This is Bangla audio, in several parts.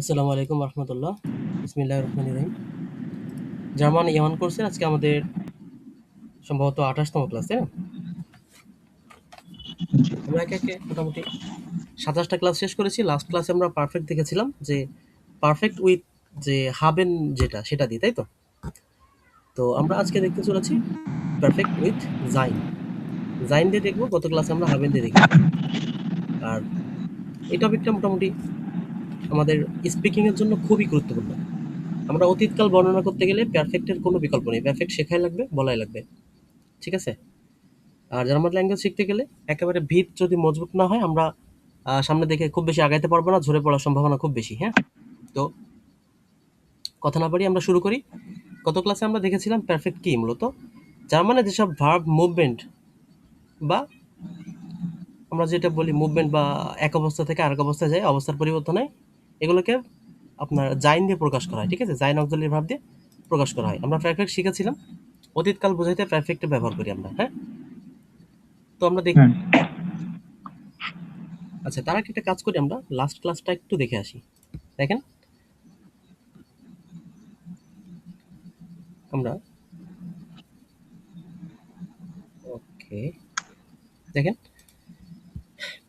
আসসালামু আলাইকুম রহমতুল্লাহ। বিসমিল্লাহির রহমানির রহিম। জার্মান ইয়ামান কোর্সের আজকে আমাদের সম্ভবত 28তম ক্লাস, তাই না? আমরা একে একে মোটামুটি 27টা ক্লাস শেষ করেছি। লাস্ট ক্লাসে আমরা পারফেক্ট দেখেছিলাম যে পারফেক্ট উইথ যে হাবেন যেটা সেটা দিই, তাই তো? তো আমরা আজকে দেখতে চলেছি পারফেক্ট উইথ জাইন। জাইন দিয়ে দেখবো, গত ক্লাসে আমরা হাবেন দিয়ে দেখেছি। আর এই টপিকটা মোটামুটি আমাদের স্পিকিং এর জন্য খুবই গুরুত্বপূর্ণ। আমরা অতীতকাল বর্ণনা করতে গেলে পারফেক্টের কোনো বিকল্প নেই, পারফেক্ট শেখাই লাগবে, বলাই লাগবে, ঠিক আছে? আর জার্মান ল্যাঙ্গুয়েজ শিখতে গেলে একেবারে ভিত যদি মজবুত না হয়, আমরা সামনে দেখে খুব বেশি আগাইতে পারবো না, ঝরে পড়ার সম্ভাবনা খুব বেশি। হ্যাঁ, তো কথা না বাড়ি আমরা শুরু করি। গত ক্লাসে আমরা দেখেছিলাম পারফেক্ট কি মূলত জার্মানে যেসব ভার্ব মুভমেন্ট বা আমরা যেটা বলি মুভমেন্ট বা এক অবস্থা থেকে আরেক অবস্থায় যায়, অবস্থার পরিবর্তন হয়, এগুলোকে আপনার জাইন দিয়ে প্রকাশ করা হয়, ঠিক আছে? জাইন অক্সিলারি ভার্ব দিয়ে প্রকাশ করা হয়। আমরা পারফেক্ট শিখেছিলাম অতীতকাল বোঝাইতে পারফেক্ট ব্যবহার করি আমরা। হ্যাঁ, তো আমরা দেখি। হুম। আচ্ছা, তার আগে একটা কাজ করি, আমরা লাস্ট ক্লাসটা একটু দেখে আসি। দেখেন, আমরা ওকে, দেখেন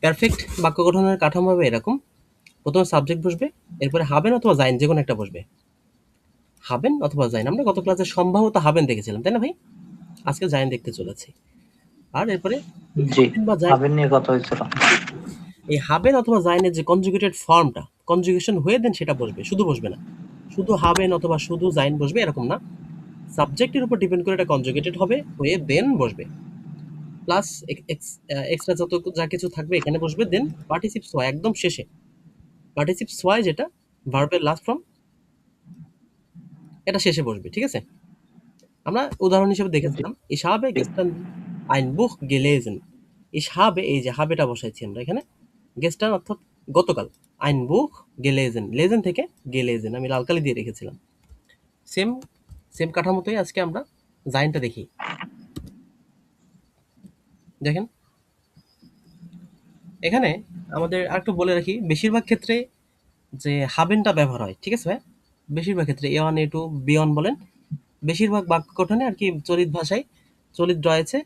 পারফেক্ট বাক্য গঠনের কাঠামো হবে এরকম। প্রথমে সাবজেক্ট বসবে, এরপরে হাবেন অথবা জাইন যে কোনো একটা বসবে। হাবেন অথবা জাইন, আমরা গত ক্লাসে সম্ভবত হাবেন দেখেছিলাম, তাই না ভাই? আজকে জাইন দেখতে চলেছি। আর এরপরে এই জি, হাবেন বা জাইন, হাবের নিয়ে কথা হয়েছিল। এই হাবেন অথবা জাইনের যে কনজুগেটেড ফর্মটা, কনজুগেশন হয়ে দেন সেটা বসবে, শুধু বসবে না। শুধু হাবেন অথবা শুধু জাইন বসবে এরকম না, সাবজেক্টের উপর ডিপেন্ড করে এটা কনজুগেটেড হবে, হয়ে দেন বসবে। প্লাস এক্সট্রা যত যা কিছু থাকবে এখানে বসবে, দেন পার্টিসিপ সোয়া একদম শেষে। পার্টিসিপ সোয়াই যেটা ভার্বের লাস্ট ফর্ম, এটা শেষে বসবে, ঠিক আছে? আমরা উদাহরণ হিসেবে জি। দেখেছিলাম ich habe gestern ein Buch gelesen। ich habe, এই যে হাবেটা বসাইছি আমরা এখানে, gestern অর্থাৎ গতকাল, ein Buch gelesen, lesen থেকে gelesen আমি লাল কালি দিয়ে রেখেছিলাম। সেম সেম কাঠামোতেই আজকে আমরা জাইনটা দেখি। দেখেন এখানে আমাদের আরেকটু বলে রাখি, বেশিরভাগ ক্ষেত্রে যে হাবেনটা ব্যবহার হয়, ঠিক আছে ভাই? বেশিরভাগ ক্ষেত্রে A1 A2 B1 বলেন, বেশিরভাগ বাক্য গঠনে আর কি চলিত ভাষায়, চলিত রয়েছে,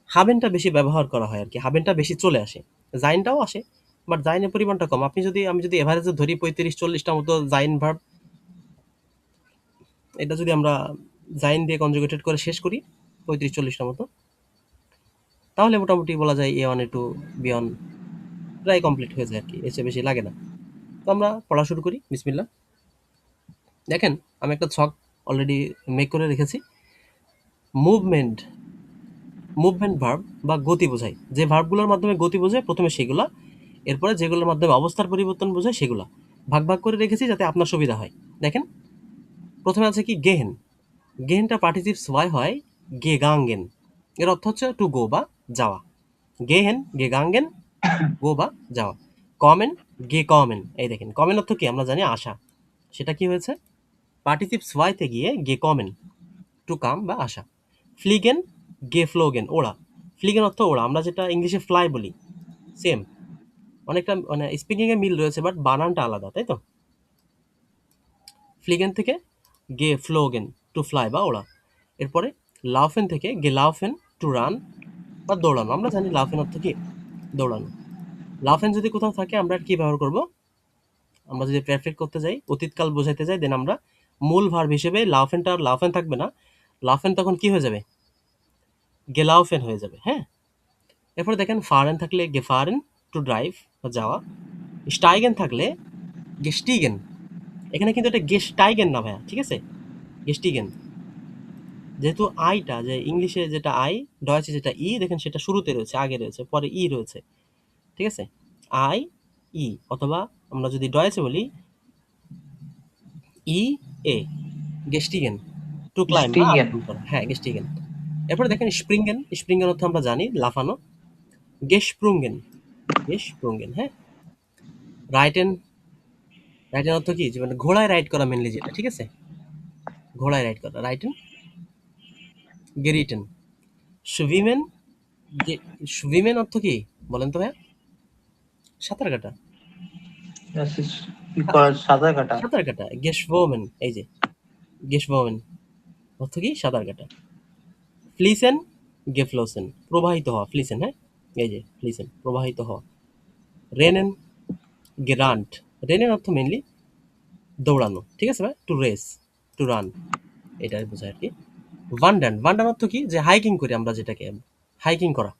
হাবেনটা বেশি ব্যবহার করা হয় আর কি, হাবেনটা বেশি চলে আসে। জাইনটাও আসে, বাট জাইনের পরিমাণটা কম। আমি যদি এভারেজে ধরি 35-40টা মতো জাইন ভার্ব, এটা যদি আমরা জাইন দিয়ে কনজুগেটেড করে শেষ করি 35-40টা মতো, তাহলে মোটামুটি বলা যায় A1 A2 B1 প্রায় কমপ্লিট হয়ে যায় আর কি, এর চেয়ে বেশি লাগে না। তো আমরা পড়া শুরু করি, বিসমিল্লাহ। দেখেন, আমি একটা ছক অলরেডি মেক করে রেখেছি। মুভমেন্ট, মুভমেন্ট ভার্ব বা গতি বোঝায়, যে ভার্বগুলোর মাধ্যমে গতি বোঝায় প্রথমে সেগুলা, এরপরে যেগুলোর মাধ্যমে অবস্থার পরিবর্তন বোঝায় সেগুলা। ভাগ ভাগ করে রেখেছি যাতে আপনার সুবিধা হয়। দেখেন, প্রথমে আছে কি গেহেন। গেহেনটা পার্টিসিপস ওয়াই হয় গেগাঙ্গেন। এর অর্থ হচ্ছে টু গো বা যাওয়া। গেহেন গেগাঙ্গেন, গো বা যাওয়া। কমেন গে কমেন, এই দেখেন কমেন অর্থ কি আমরা জানি আসা, সেটা কি হয়েছে পার্টিসিপস ওয়াইতে গিয়ে গে কমেন, টু কাম বা আসা। ফ্লিগেন গে ফ্লোগেন, ওড়া। ফ্লিগেন অর্থ ওড়া, আমরা যেটা ইংলিশে ফ্লাই বলি, সেম, অনেকটা মানে স্পিকিং এ মিল রয়েছে, বাট বানানটা আলাদা, তাই তো? ফ্লিগেন থেকে গে ফ্লোগেন, টু ফ্লাই বা ওড়া। এরপরে লাউফেন থেকে গে লাউফেন, টু রান বা দৌড়ানো। আমরা জানি লাউফেন অর্থ কি দৌড়ানো। লাউফেন যদি কোথাও থাকে আমরা কি ব্যবহার করব? আমরা যদি পারফেক্ট করতে যাই, অতীতকাল বোঝাইতে যাই, দেন আমরা মূল ভার্ব হিসেবে লাউফেনটা আর লাউফেন থাকবে না, লাউফেন তখন কি হয়ে যাবে? গেলাউফেন হয়ে যাবে। হ্যাঁ, এরপরে দেখেন ফারেন থাকলে গেফারেন, টু ড্রাইভ বা যাওয়া। স্টাইগেন থাকলে গেস্টিগেন। এখানে কিন্তু এটা গেস্টাইগেন না ভাইয়া, ঠিক আছে? গেস্টিগেন, যেহেতু আইটা যে ইংলিশে যেটা আই, ডয়েচে যেটা ই, দেখেন সেটা শুরুতে রয়েছে, আগে রয়েছে, পরে ই রয়েছে, ঠিক আছে? আই ই, অথবা আমরা যদি ডয়েচে বলি ই এ, গেস্টিগেন, টু ক্লাইম্ব বা স্টিগেন। আরোহণ করা। হ্যাঁ, গেস্টিগেন। এরপরে দেখেন স্প্রিঙ্গেন। স্প্রিঙ্গেন অর্থ আমরা জানি লাফানো, গেস্প্রুঙ্গেন, গেস্প্রুঙ্গেন। হ্যাঁ, রাইটেন, রাইটেন অর্থ কি যে মানে ঘোড়ায় রাইড করা মেনলি যেটা, ঠিক আছে? ঘোড়ায় রাইড করা, রাইটেন। গেরিটেন। সুইমেন, সুইমেন অর্থ কি বলেন তো ভাইয়া? সাঁতার কাটা। কি করা, সাঁতার কাটা? সাঁতার কাটা, গেশভোমেন, এই যে গেশভোমেন অর্থ কি? সাঁতার কাটা। ফ্লিসেন, গেফ্লোসেন, প্রবাহিত হওয়া, ফ্লিসেন, হ্যাঁ, এই যে ফ্লিসেন, প্রবাহিত হওয়া। রেনেন, গেরান্ট, রেনেন অর্থ মেনলি দৌড়ানো, ঠিক আছে ভাই, টু রেস, টু রান, এটাই বোঝায় আর কি। ভান্ডান, ভান্ডান অর্থ কি? যে হাইকিং করি আমরা, যেটাকে হাইকিং করা।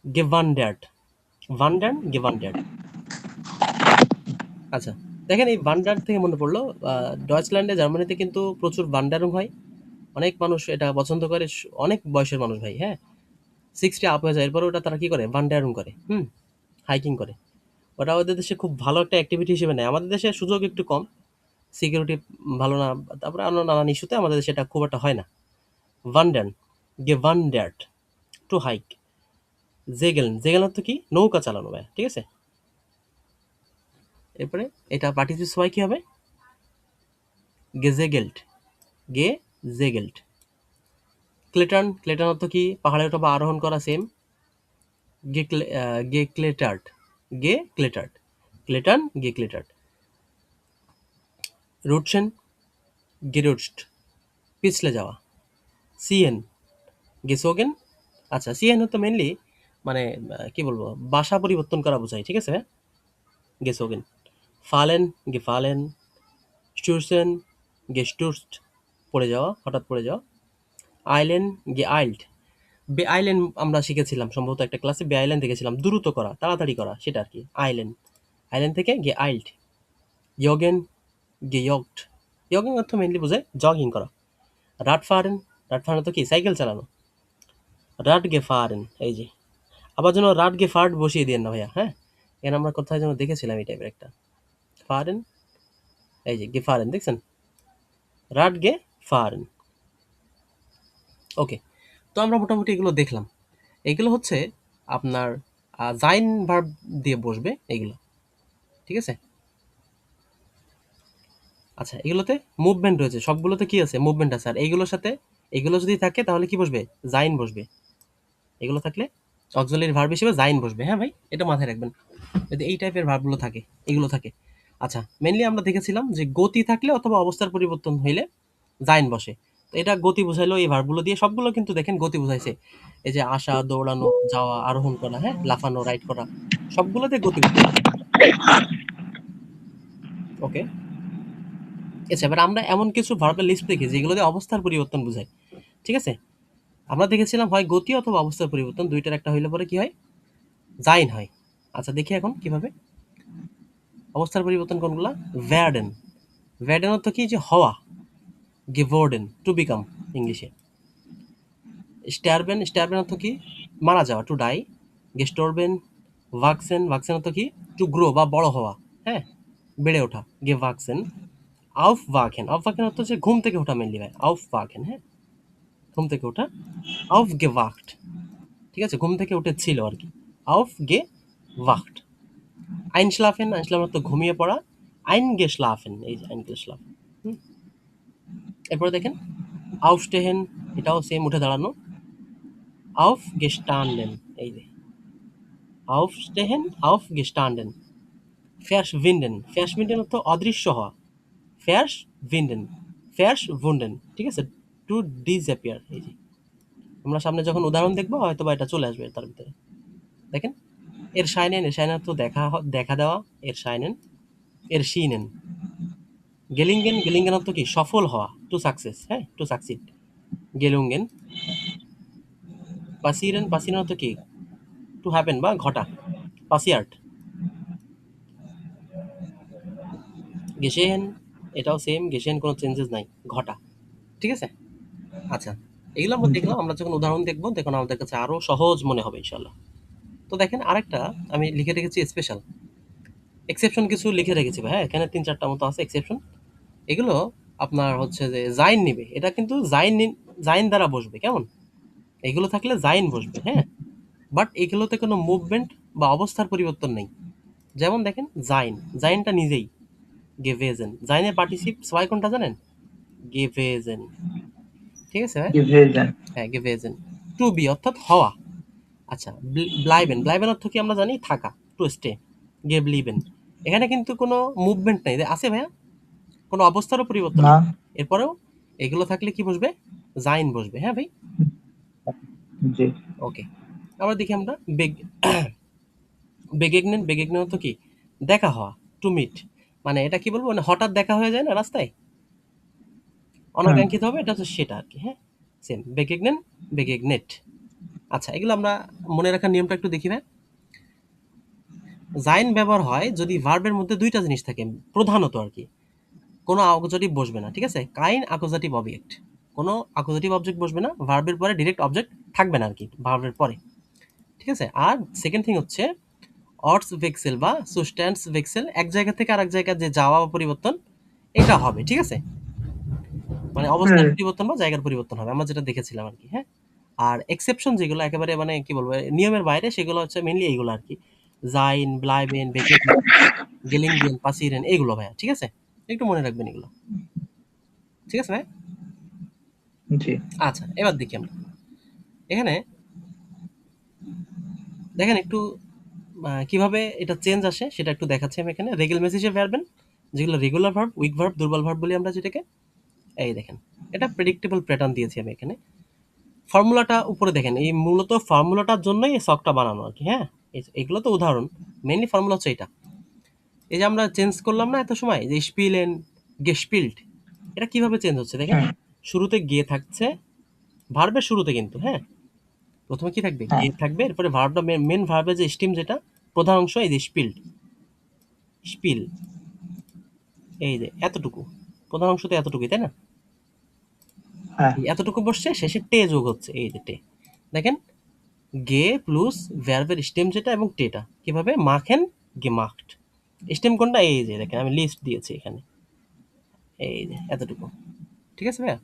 গেভান্ডার্ট, ভান্ডান, গেভান্ডার্ট। আচ্ছা, দেখেন এই ভান্ডার থেকে মনে পড়লো, ডয়েচল্যান্ডে, জার্মানিতে কিন্তু প্রচুর ভান্ডারুং হয়। অনেক মানুষ এটা পছন্দ করে, অনেক বয়সের মানুষ ভাই, হ্যাঁ, 60 আপ হয়ে যায়, এরপরে ওটা তারা কি করে? ভান্ডারুং করে, হাইকিং করে। ওটা ওদের দেশে খুব ভালো একটা অ্যাক্টিভিটি হিসেবে নেয়। আমাদের দেশে সুযোগ একটু কম, সিকিউরিটি ভালো না, তারপরে অন্য নানান ইস্যুতে আমাদের দেশে এটা খুব একটা হয় না। ভান্ডান, গেভান্ডার্ট, টু হাইক। জেগেলন, জেগেলন অর্থ কি? নৌকা চালানো ভাই, ঠিক আছে। এরপরে এটা পার্টিসিপেট সবাই কি হবে? গেজেগেল্ট, গেজেগেল্ট। ক্লেটন, ক্লেটন অর্থ কি? পাহাড়ে ওঠা বা আরোহণ করা, সেম। গে ক্লেটার্ট, গে ক্লেটার্ট, ক্লেটন, গে ক্লেটার্ট। রুটসেন, গেরুটস্ট, পিছলে যাওয়া। সিএন, গেসোগেন। আচ্ছা, সিএন হতো মেনলি মানে কি বলবো, বাসা পরিবর্তন করা বোঝায়, ঠিক আছে। গেসোগেন। ফালেন, গেফালেন। স্টুরসেন, গেস্টুরস্ট, পড়ে যাওয়া, হঠাৎ পড়ে যাওয়া। আইল্যান্ড, গে আইল্ড। বে আইল্যান্ড আমরা শিখেছিলাম সম্ভবত একটা ক্লাসে, বে আইল্যান্ড দেখেছিলাম, দ্রুত করা, তাড়াতাড়ি করা, সেটা আর কি আইল্যান্ড। আইল্যান্ড থেকে গে আইল্ড। ইয়গেন, গে ইয়গড, ইয়গিং অর্থ মেনলি বোঝায় জগিং করা। রাটফারেন, রাটফারেন তো কি? সাইকেল চালানো। রাট গে ফারেন, এই যে, আবার যেন রাট গে ফার্ট বসিয়ে দিয়েন না ভাইয়া, হ্যাঁ, এখানে আমরা কোথায় যেন দেখেছিলাম এই টাইপের একটা। ফারেন, এই যে গে ফারেন, দেখছেন? রাট গে ফারেন। ওকে, তো আমরা মোটামুটি এগুলো দেখলাম। এগুলো হচ্ছে আপনার জাইন ভার্ব দিয়ে বসবে এগুলো, ঠিক আছে। আচ্ছা, এগুলোতে মুভমেন্ট রয়েছে, সবগুলোতে কি আছে? মুভমেন্ট আছে। আর এইগুলোর সাথে এগুলো যদি থাকে তাহলে কি বসবে? জাইন বসবে। এগুলো থাকলে অক্সিলারি ভার্ব হিসেবে জাইন বসবে, হ্যাঁ ভাই, এটা মাথায় রাখবেন যদি এই টাইপের ভার্বগুলো থাকে, এগুলো থাকে। আচ্ছা, মেনলি আমরা দেখেছিলাম যে গতি থাকলে অথবা অবস্থার পরিবর্তন হইলে জাইন বসে। তো এটা গতি বুঝাইলো এই ভার্বগুলো দিয়ে, সবগুলো কিন্তু দেখেন গতি বুঝাইছে। এই যে আসা, দৌড়ানো, যাওয়া, আরোহণ করা, হ্যাঁ, লাফানো, রাইড করা, সবগুলোতে গতি বুঝাইছে। ওকে, আচ্ছা, এবার আমরা এমন কিছু ভার্বের লিস্ট দেখি যেগুলো দিয়ে অবস্থার পরিবর্তন বোঝায়, ঠিক আছে। আমরা দেখেছিলাম হয় গতি অথবা অবস্থার পরিবর্তন, দুইটার একটা হইলে পরে কি হয়? জাইন হয়। আচ্ছা, দেখি এখন কিভাবে অবস্থার পরিবর্তন কোনগুলা। ভ্যার্ডেন, ভ্যার্ডেন অর্থ কি? যে হওয়া। গেভোর্ডেন, টু বিকাম ইংলিশে। স্টারবেন, স্টারবেন অর্থ কি? মারা যাওয়া, টু ডাই। গেস্টোরবেন। ভাক্সেন, ভাক্সেন অর্থ কি? টু গ্রো বা বড় হওয়া, হ্যাঁ, বেড়ে ওঠা, গে ভাক্সেন। আউফ ভাকেন, আউফ ভাকেন অর্থ হচ্ছে ঘুম থেকে ওঠা মেনলি ভাই, আউফ ভাকেন, হ্যাঁ, ঘুম থেকে ওঠা। আউফ গে ওয়াক্ট, ঠিক আছে, ঘুম থেকে উঠেছিল আর কি। আউফ গে ওয়াক্ট। আইনস্লাফেন, আইনস্লাফেন অর্থ ঘুমিয়ে পড়া। আইন গে স্লাফেন, এই যে আইন গে স্লাফেন। এরপরে দেখেন আউফস্টেহেন, এটাও সেম, উঠে দাঁড়ানো। আউফ গেস্টান্ডেন, এই যে আউফস্টেহেন, আউফ গেস্টান্ডেন। ফ্যাশ ভিন্ডেন, ফ্যাশ ভিন্ডেন অর্থ অদৃশ্য হওয়া। ফ্যাশ ভিন্ডেন, ফ্যাশ ভুন্ডেন, ঠিক আছে, টু ডিসঅ্যাপিয়ার। এই যে আমরা সামনে যখন উদাহরণ দেখবো হয়তো বা এটা চলে আসবে তার ভিতরে। দেখেন এর শাইনেন, এর শাইনেন তো দেখা দেওয়া, এর শাইনেন। এর শিনেন। গেলিঙ্গেন, গেলিঙ্গেন অর্থ কি? সফল হওয়া, টু সাকসেস, হ্যাঁ, টু সাকসিড। গেলুঙ্গেন। পাসিরেন, পাসিরেন অর্থ কি? টু হ্যাপেন বা ঘটা, পাসিয়ার্ট। গেসেহেন, এটাও সেম, গেসেহেন কোনো চেঞ্জেস নাই, ঘটা, ঠিক আছে। আচ্ছা, এগুলো আমরা দেখলাম, আমরা যখন উদাহরণ দেখবো তখন আমাদের কাছে আরো সহজ মনে হবে ইনশাল্লাহ। তো দেখেন আরেকটা আমি লিখে রেখেছি স্পেশাল এক্সেপশন, কিছু লিখে রেখেছি ভাই, হ্যাঁ, এখানে ৩-৪টা মতো আছে এক্সেপশন। এগুলো আপনার হচ্ছে যে জাইন নিবে, এটা কিন্তু জাইন দ্বারা বসবে, কেমন? এগুলো থাকলে জাইন বসবে, হ্যাঁ, বাট এগুলোতে কোনো মুভমেন্ট বা অবস্থার পরিবর্তন নেই। যেমন দেখেন জাইন, জাইনটা নিজেই গেভেজেন, জাইনের পার্টিসিপ সবাই কোনটা জানেন? গেভেজেন, ঠিক আছে ভাই, গেভেজেন। হ্যাঁ, গেভেজেন। টু বি অর্থাৎ হওয়া। আচ্ছা, ব্লাইবেন, ব্লাইবেন অর্থ কি আমরা জানি? থাকা, টু স্টে। গেবলিবেন, এখানে কিন্তু কোনো মুভমেন্ট নাই, আছে ভাইয়া, কোনো অবস্থারও পরিবর্তন না। নেই। এরপরেও এগুলো থাকলে কি বসবে? জাইন বসবে। হ্যাঁ ভাই, জি। ওকে। আবার দেখি আমরা বেগেগনেন। বেগেগনেন তো কি? দেখা হওয়া, টু মিট। মানে এটা কি বলবো, মানে হঠাৎ দেখা হয়ে যায় না রাস্তায়, হুম। অনাকাঙ্ক্ষিত হবে, এটা হচ্ছে সেটা আর কি। হ্যাঁ, সেম বেগেগনেন, বেগেগনেট। আচ্ছা, এগুলো আমরা মনে রাখার নিয়মটা একটু দেখি ভাই। জাইন ব্যবহার হয় যদি ভার্বের মধ্যে দুইটা জিনিস থাকে প্রধানত আর কি। কোনো আকোজাটিভ বসবে না, ঠিক আছে? কাইন আকোজাটিভ অবজেক্ট, কোনো আকোজাটিভ অবজেক্ট বসবে না, ভার্বের পরে ডিরেক্ট অবজেক্ট থাকবে না আর কি, ভার্বের পরে, ঠিক আছে? আর সেকেন্ড থিং হচ্ছে অর্টস ভেক্সেল বা সুস্ট্যান্স ভেক্সেল, এক জায়গা থেকে আরেক জায়গায় যে যাওয়া বা পরিবর্তন, এটা হবে, ঠিক আছে? মানে অবস্থার হুম। পরিবর্তন বা জায়গার পরিবর্তন হবে, আমরা যেটা দেখেছিলাম আর কি। হ্যাঁ, আর এক্সেপশন যেগুলো একেবারে মানে কি বলবো নিয়মের বাইরে, সেগুলো হচ্ছে মেইনলি এইগুলো আর কি। জাইন, ব্লাইবেন, বেগেগনেন, গেলিংবেন, পাসিরেন, এইগুলো ভাইয়া, ঠিক আছে? একটু মনে রাখবেন এগুলো, ঠিক আছে ভাই? জি। আচ্ছা, এবার দেখি আমরা এখানে, দেখেন একটু কিভাবে এটা চেঞ্জ আসে সেটা একটু দেখাচ্ছি আমি এখানে। রেগুলার মেসেজে ভার্বেন, যেগুলো রেগুলার ভার্ব, উইক ভার্ব, দুর্বল ভার্ব বলি আমরা যেটাকে। এই দেখেন, এটা প্রেডিক্টেবল প্যাটার্ন দিয়েছি আমি এখানে। ফর্মুলাটা উপরে দেখেন, এই মূলত ফর্মুলাটার জন্যই এই শখটা বানানো আর কি। হ্যাঁ, এগুলো তো উদাহরণ, মেইনলি ফর্মুলা হচ্ছে এটা। এই যে আমরা চেঞ্জ করলাম না এত সময়, যে স্পিলেন, গেস্পিল্ড, এটা কিভাবে চেঞ্জ হচ্ছে দেখেন। হুম। শুরুতে গে থাকছে, ভার্বের শুরুতে কিন্তু, হ্যাঁ, প্রথমে কি থাকবে? হ্যাঁ। গে থাকবে, এরপরে ভার্বটা, মেন ভার্বের যে স্টিম, যেটা প্রধান অংশ, এই যে স্পিল্ড, স্পিল, এই যে এতটুকু, প্রধান অংশ তো এতটুকুই, তাই না? হ্যাঁ। এই এতটুকু বসছে, শেষে টে যোগ হচ্ছে, এই যে টে। দেখেন, গে প্লুস ভার্বের স্টেম যেটা এবং টেটা, কিভাবে? মাখেন, gemacht। স্টেম কোনটা? এই যে দেখেন, আমি লিস্ট দিয়েছি এখানে, এই যে এতটুকু, ঠিক আছে ভাইয়া?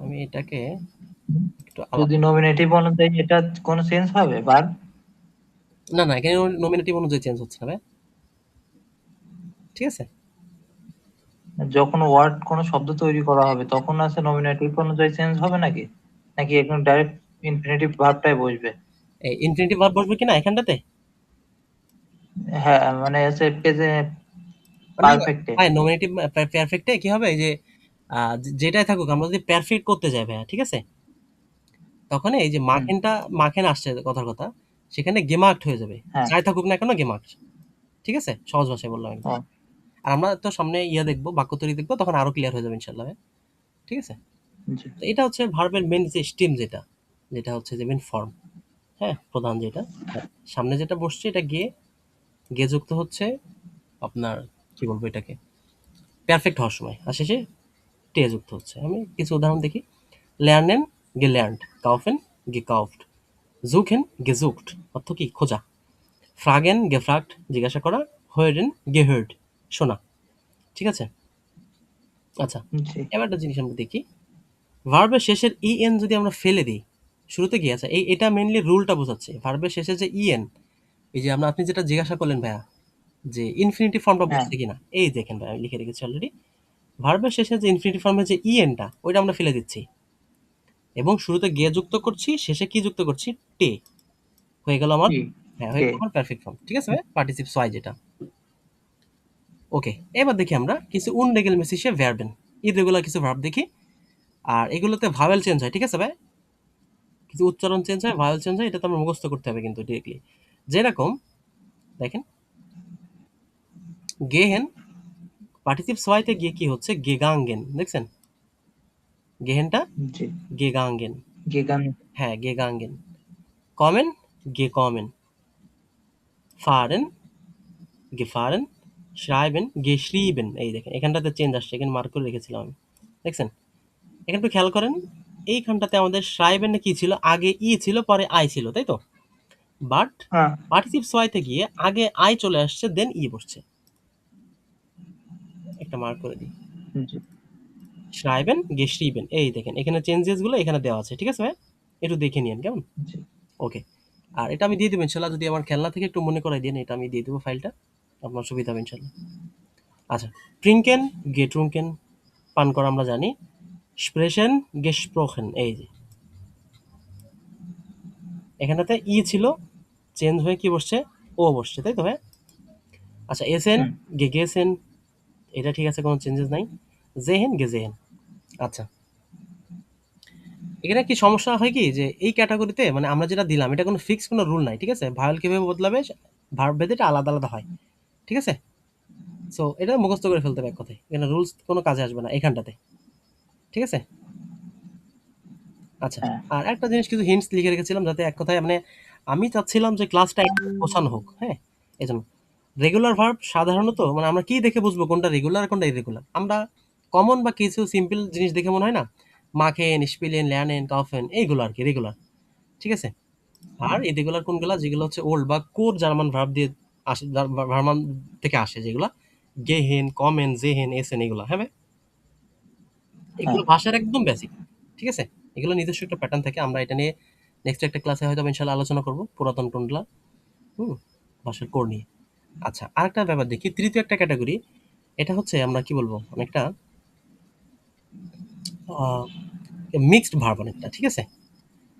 আমি এটাকে একটু যদি আলাদা, নমিনেটিভ অনুযায়ী এটা কোনো চেঞ্জ হবে বার? না না, এখানে নমিনেটিভ অনুযায়ী চেঞ্জ হচ্ছে না ভাই, ঠিক আছে? যখন ওয়ার্ড কোনো শব্দ তৈরি করা হবে তখন আছে নমিনেটিভ অনুযায়ী চেঞ্জ হবে নাকি, নাকি এখন ডাইরেক্ট ইনফিনিটিভ ভার্বটাই বসবে? এই ইনফিনিটিভ ভার্ব বসবে কিনা এখানটাতে? হ্যাঁ, মানে আছে পেজে মানে পারফেক্টে। ভাই নমিনেটিভ পারফেক্টে কি হবে, এই যে যেটাই থাকুক, আমরা যদি পারফেক্ট করতে যাই ভাইয়া, ঠিক আছে, তখন এই যে হুম। মাখেনটা, মাখেন আসছে কথার কথা, সেখানে গেমার্কড হয়ে যাবে, হ্যাঁ। যাই থাকুক না কেন গেমার্কড, ঠিক আছে? সহজ ভাষায় বললাম একদম। ও। আর আমরা তো সামনে ইয়া দেখবো, বাক্য তৈরি দেখবো, তখন আরো ক্লিয়ার হয়ে যাবে ইনশাল্লাহ ভাই, ঠিক আছে? জি। তো এটা হচ্ছে ভার্বের মেন যে স্টিম, যেটা যেটা হচ্ছে যে মেন ফর্ম, হ্যাঁ, প্রধান যেটা। আর সামনে যেটা বসছে এটা গে, গে যুক্ত হচ্ছে আপনার, কি বলবো এটাকে, পারফেক্ট হওয়ার সময়, আর শেষে টে যুক্ত হচ্ছে। আমি কিছু উদাহরণ দেখি। lernen, gelernt, kaufen, gekauft, suchen, gesucht, অর্থ কি? খোঁজা। fragen, gefragt, জিজ্ঞাসা করা। hören, gehört, শোনা, ঠিক আছে? আচ্ছা, জি। এবার একটা জিনিস আমরা দেখি, ভার্বের শেষের en যদি আমরা ফেলে দিই, শুরুতে কি আছে, এটা মেইনলি রুলটা বোঝাচ্ছে। ভার্বের শেষে যে en, এই যে আপনি যেটা জিজ্ঞাসা করলেন ভাইয়া, যে ইনফিনিটিভ ফর্মটা হ্যাঁ। বসছে কিনা, এই দেখেন ভাই, আমি লিখে রেখেছি অলরেডি। ভার্বের শেষে যে ইনফিনিটিভ ফর্মের যে ইএনটা, ওইটা আমরা ফেলে দিচ্ছি, এবং শুরুতে গে যুক্ত করছি, শেষে কি যুক্ত করছি? টে। হয়ে গেল আমার, ই। হ্যাঁ, হয়ে কে। গেল আমার পারফেক্ট ফর্ম, ঠিক আছে ভাই? পার্টিসিপ সয় যেটা। ওকে, এবার দেখি আমরা কিছু unregelmäßige Verben, ইররেগুলার কিছু ভার্ব দেখি। আর এগুলোতে ভাওয়েল চেঞ্জ হয়, ঠিক আছে ভাই? কিছু উচ্চারণ চেঞ্জ হয়, ভাওয়েল চেঞ্জ হয়, এটা তো আমরা মুখস্থ করতে হবে কিন্তু ডিরেক্টলি। যেরকম দেখেন, গেহেন, পার্টিসিপ সয়তে গিয়ে কি হচ্ছে? গেগাঙ্গেন, দেখছেন? গেহেনটা জি। গেগাঙ্গেন, গিগান। হ্যাঁ, গেগাঙ্গেন। কমেন, গেকমেন। ফারেন, gefahren, schreiben, geschrieben, এই দেখেন এখানটাতে চেঞ্জ আসছে, এখানে মার্ক করে রেখেছিলাম আমি, দেখছেন? এখানে একটু খেয়াল করেন, এইখানটাতে আমাদের schreiben কি ছিল? আগে ই ছিল, পরে আই ছিল, তাই তো? বাট হ্যাঁ। পার্টিসিপ সয়তে গিয়ে আগে আই চলে আসছে, দেন ই বসছে। একটা মার্ক করে দিই, জি। schreiben, geschrieben, এই দেখেন এখানে চেঞ্জেস গুলো এখানে দেওয়া আছে, ঠিক আছে ভাই? একটু দেখে নিন কেমন। জি। ওকে, আর এটা আমি দিয়ে দেবো ইনশাল্লাহ, যদি আমার খেলনা থেকে একটু মনে করাই দেন, এটা আমি দিয়ে দেবো ফাইলটা, আপনার সুবিধা হবে ইনশাল্লাহ। আচ্ছা, ট্রিঙ্কেন, গেট্রুঙ্কেন, পান করা আমরা জানি। স্প্রেশন, গেস্প্রোখেন, এই যে এখানটাতে ই ছিল, চেঞ্জ হয়ে কি বসছে? ও বসছে, তাই তো ভাই? আচ্ছা, এসেন হুম গেগেসেন, এটা ঠিক আছে, কোনো চেঞ্জেস নাই। জেহেন গেজেহেন। আচ্ছা, এখানে কি সমস্যা হয় কি যে এই ক্যাটাগরিতে মানে আমরা যেটা দিলাম এটা কোনো ফিক্স কোনো রুল নাই, ঠিক আছে? ভায়োল কিভাবে বদলাবে, ভার্ব ভেদে এটা আলাদা আলাদা হয়, ঠিক আছে? সো এটা মুখস্থ করে ফেলতে হবে এক কথায়, এখানে রুলস কোনো কাজে আসবে না এখানটাতে, ঠিক আছে? আচ্ছা, হ্যাঁ আর একটা জিনিস কিছু হিন্টস লিখে রেখেছিলাম যাতে এক কথায় মানে আমি চাচ্ছিলাম যে ক্লাসটা একটু গোছানো হোক, হ্যাঁ? এই জন্য রেগুলার ভার্ব সাধারণত মানে আমরা কি দেখে বুঝবো কোনটা রেগুলার কোনটা ইরেগুলার? আমরা কমন বা কিছু সিম্পল জিনিস দেখে মনে হয় না, মাখেন, স্পিলেন, ল্যানেন, কাউফেন, এইগুলো আর কি রেগুলার, ঠিক আছে? আর ইরেগুলার কোনগুলা যেগুলো হচ্ছে ওল্ড বা কোর জার্মান ভার্ব দিয়ে আসে, জার্মান থেকে আসে যেগুলা, গেহেন, কমেন, জেহেন, এসেন, এগুলা, হ্যাঁ ভাই? হ্যাঁ এগুলো ভাষার একদম বেসিক, ঠিক আছে? এগুলো নিজস্ব একটা প্যাটার্ন থাকে, আমরা এটা নিয়ে নেক্সট একটা ক্লাসে হয়তো ইনশাল্লাহ আলোচনা করব, পুরাতন কোনগুলা, হুম, ভাষার কোর নিয়ে। আচ্ছা, আরেকটা ব্যাপার দেখি, তৃতীয় একটা ক্যাটাগরি, এটা হচ্ছে আমরা কি বলবো অনেকটা মিক্সড ভার্ব অনেকটা, ঠিক আছে?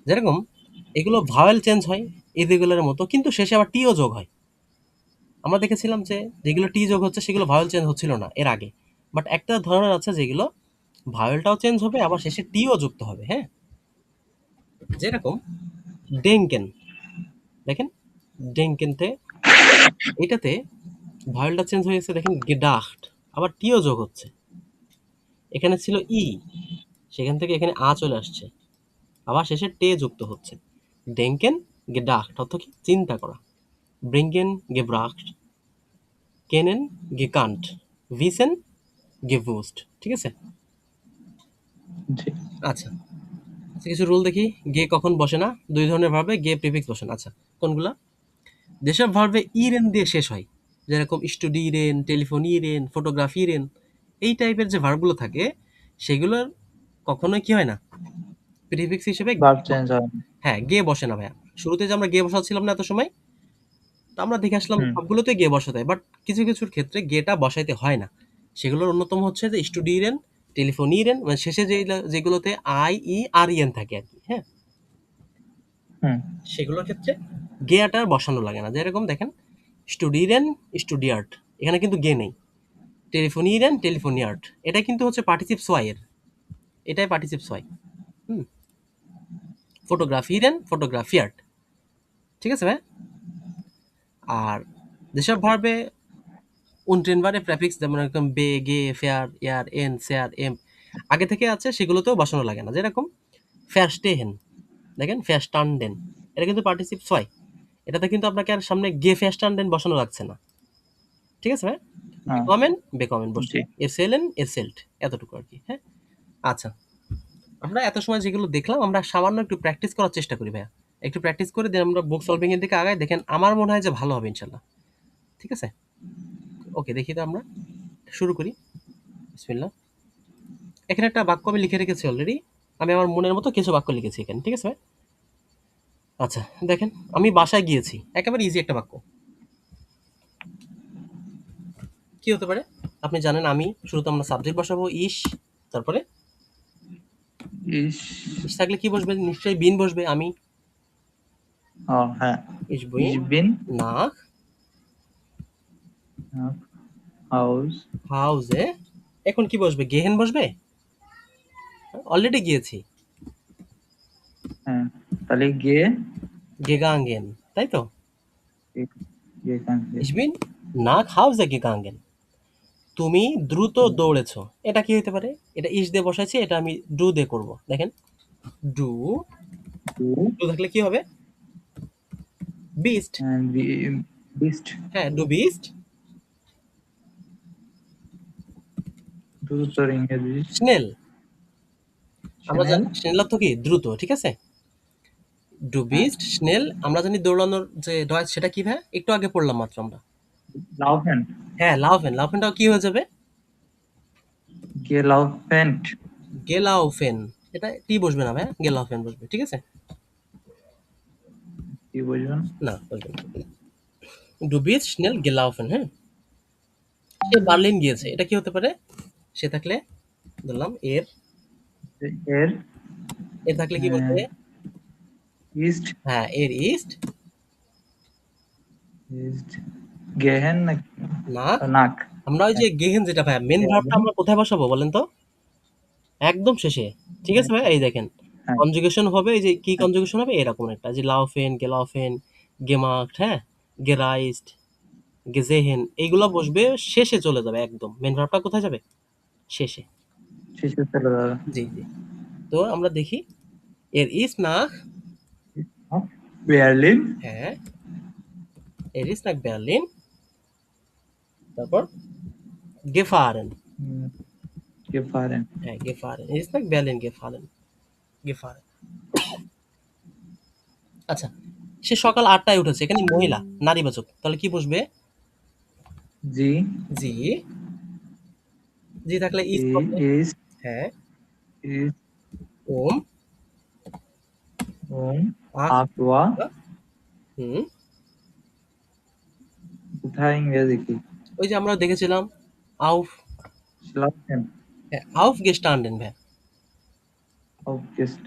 যেরকম এগুলো ভাওয়েল চেঞ্জ হয় ইরেগুলারের মতো, কিন্তু শেষে আবার টিও যোগ হয়। আমরা দেখেছিলাম যে যেগুলো টি যোগ হচ্ছে সেগুলো ভাওয়েল চেঞ্জ হচ্ছিল না এর আগে, বাট একটা ধরনের আছে যেগুলো ভাওয়েলটাও চেঞ্জ হবে আবার শেষে টিও যুক্ত হবে, হ্যাঁ? যেরকম ডেঙ্কেন, দেখেন ডেঙ্কেনতে, এটাতে ভাওয়েলটা চেঞ্জ হয়ে গেছে, দেখেন গেডাহট, আবার টিও যোগ হচ্ছে, এখানে ছিল ই, সেখান থেকে এখানে আ চলে আসছে, আবার শেষে টে যুক্ত হচ্ছে। ডেঙ্কেন গেডাহট অর্থ কি চিন্তা করা, ব্রিঙ্গেন গেব্রাহট, কেনেন গেকান্ট, ভিসেন গেভুস্ট, ঠিক আছে? জি আচ্ছা, আচ্ছা, কিছু রুল দেখি। গে কখন বসে না? দুই ধরনের ভার্বে গে প্রিফিক্স বসে না। আচ্ছা, কোনগুলা? যেসব ভার্বে ইরেন দিয়ে শেষ হয়, যেরকম স্টুডিরেন, টেলিফোনিরেন, ফটোগ্রাফিরেন, এই টাইপের যে ভার্বগুলো থাকে সেগুলোর কখনোই কি হয় না, প্রিফিক্স হিসেবে ভার্ব চেঞ্জ হয় না। হ্যাঁ গে বসে না ভাইয়া। শুরুতে যে আমরা গে বসাচ্ছিলাম না এত সময়, তো আমরা দেখে আসলাম হুম সবগুলোতে গে বসাতে হয়, বাট কিছু কিছুর ক্ষেত্রে গেটা বসাইতে হয় না। সেগুলোর অন্যতম হচ্ছে যে স্টুডিরেন, টেলিফোনিরেন, মানে শেষে যেগুলোতে আই ই আর ইএন থাকে আর কি, হ্যাঁ? হুম সেগুলোর ক্ষেত্রে গেয়াটা বসানো লাগে না। যেরকম দেখেন স্টুডিরেন, স্টুডিয়ার্ট, এখানে কিন্তু গে নেই। টেলিফোনিরেন, টেলিফোনিয়ার্ট, এটা কিন্তু হচ্ছে পার্টিসিপ সোয়াই এর, এটাই পার্টিসিপ সোয়াই। হুম, ফটোগ্রাফিরেন, ফটোগ্রাফিয়ার্ট, ঠিক আছে ভাই? আর যেসব ভার্বে উনট্রেনবারে প্রেফিক্স যেমন এরকম বে, গে, ফেয়ার, এয়ার, এন, সেয়ার, এম আগে থেকে আছে সেগুলোতেও বসানো লাগে না। যেরকম ফেয়ারস্টেহেন, দেখেন ফেয়ারস্টান্ডেন, এটা কিন্তু পার্টিসিপ সোয়াই, এটাতে কিন্তু আপনাকে আর সামনে গে ফেয়ারস্টান্ডেন বসানো লাগছে না, ঠিক আছে ভাই? হ্যাঁ বেকমেন, বেকমেন বসছে, জি এরসেলেন, এরসেল্ট, এতটুকু আর কি, হ্যাঁ? আচ্ছা, আমরা এত সময় যেগুলো দেখলাম আমরা সামান্য একটু প্র্যাকটিস করার চেষ্টা করি ভাইয়া, একটু প্র্যাকটিস করে দিয়ে আমরা বুক সলভিং এর দিকে আগাই, দেখেন আমার মনে হয় যে ভালো হবে ইনশাল্লাহ, ঠিক আছে? ওকে, দেখি তো আমরা শুরু করি। বিসমিল্লাহ। এখানে একটা বাক্য আমি লিখে রেখেছি অলরেডি, আমি আমার মনের মতো কিছু বাক্য লিখেছি এখানে, ঠিক আছে ভাই? আচ্ছা, দেখেন আমি বাসায় গিয়েছি, একেবারে ইজি একটা বাক্য। কি হতে পারে? আপনি জানেন আমি শুরুতে আমরা সাবজেক্ট বসাবো ইস, তারপরে ইস ইস থাকলে কি বসবে? নিশ্চয়ই বিন বসবে, আমি ও হ্যাঁ ইস বুইন, ইস বিন না হাউস হাউজে, এখন কি বসবে? গেহেন বসবে, অলরেডি গিয়েছি, হ্যাঁ তাহলে গিয়ে গেগাঙ্গেন, তাই তো? এখানে Ich bin nach Hause gegangen, তুমি দ্রুত দৌড়েছো, এটা কি হতে পারে? এটা ইস দিয়ে বসাইছি, এটা আমি ডু দিয়ে করব, দেখেন ডু, ডু থাকলে কি হবে? বিস্ট, বিস্ট হ্যাঁ ডু বিস্ট, দ্রুতর ইংরেজি স্নেল, আমরা চ্যানেল জানি স্নেল অর্থ কি দ্রুত, ঠিক আছে? ডু হ্যাঁ বিস্ট স্নেল, আমরা জানি দৌড়ানোর যে ডয়েস সেটা কি ভাই, একটু আগে পড়লাম মাত্র আমরা। লাউফেন হ্যাঁ লাউফেন, লাউফেনটাও কি হয়ে যাবে? গে লাউফেন্ট গেলাউফেন, এটা টি বসবে না ভাই, গেলাউফেন বসবে, ঠিক আছে? কি বুঝবেন না বসবে না। ডু বিস্ট স্নেল গেলাউফেন, হ্যাঁ? সে বার্লিন গিয়েছে, এটা কি হতে পারে? সে থাকলে ধরলাম এর, এর এর থাকলে কি বলবে? ইস্ট হ্যাঁ এর ইস্ট, ইস্ট গেহেন নাকি নাক। নাক? আমরা ওই যে গেহেন যেটা ভাইয়া মেন ভার্বটা আমরা কোথায় বসাবো বলেন তো? একদম শেষে। ঠিক আছে ভাইয়া? এই দেখেন। হ্যাঁ কনজুগেশন হবে এই যে কি হ্যাঁ কনজুগেশন হবে এরকম একটা যে লাউফেন, গেলাউফেন, গেমাক্ট, হ্যাঁ? গেরাইজড, গেজেহেন এইগুলা বসবে শেষে চলে যাবে একদম। মেন ভার্বটা কোথায় যাবে? শেষে। শেষে চলে যাবে। জি, জি। তো আমরা দেখি এর ইস নাক, বেয়ারলিন। হ্যাঁ, এর ইস নাক বার্লিন, তারপর গেফারেন, গেফারেন। হ্যাঁ, গেফারেন। এর ইস নাক বার্লিন গেফারেন, গেফারেন। আচ্ছা, সে সকাল ৮টায় উঠেছে। এখানে মহিলা, নারীবাচক। তাহলে কি বসবে? জি জি, জি থাকলে ইস হবে। ইজ হ্যাঁ, ইজ ওম, ওম আখ, আকওয়া। হুম। কোথায় ইংরেজি কি? ওই যে আমরা দেখেছিলাম আউফ, স্লাফেন হ্যাঁ, আউফ গেস্টান্ডেন ভাই। অবগেস্ট।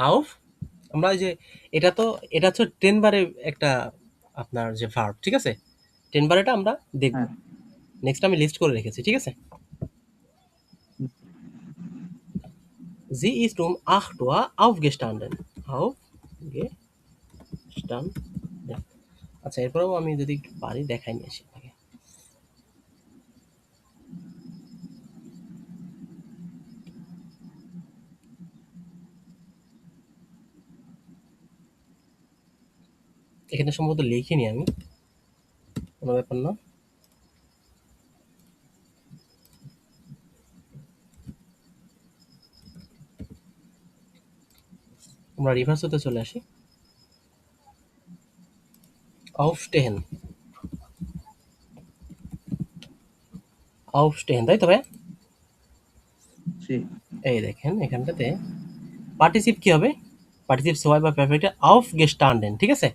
আউফ, আমরা ওই যে এটা তো এটা হচ্ছে 10 বারে একটা আপনার যে ভার্ব, ঠিক আছে? 10 বার এটা আমরা দেখব। হ্যাঁ নেক্সট আমি লিস্ট করে রেখেছি, ঠিক আছে? Sie ist um 8 Uhr aufgestanden. Aufgestanden. আচ্ছা, এরপরেও আমি যদি একটু পারি দেখাই নিয়ে আসি আপনাকে। এখানে সম্ভবত লিখিনি আমি, কোনো ব্যাপার না। আমরা রিভার্স হতে চলে আসি। aufstehen, aufstehen, তাই তো ভাই? জি এই দেখেন এখানটাতে পার্টিসিপ কি হবে? পার্টিসিপ সবাই বা পারফেক্টে aufgestanden, ঠিক আছে?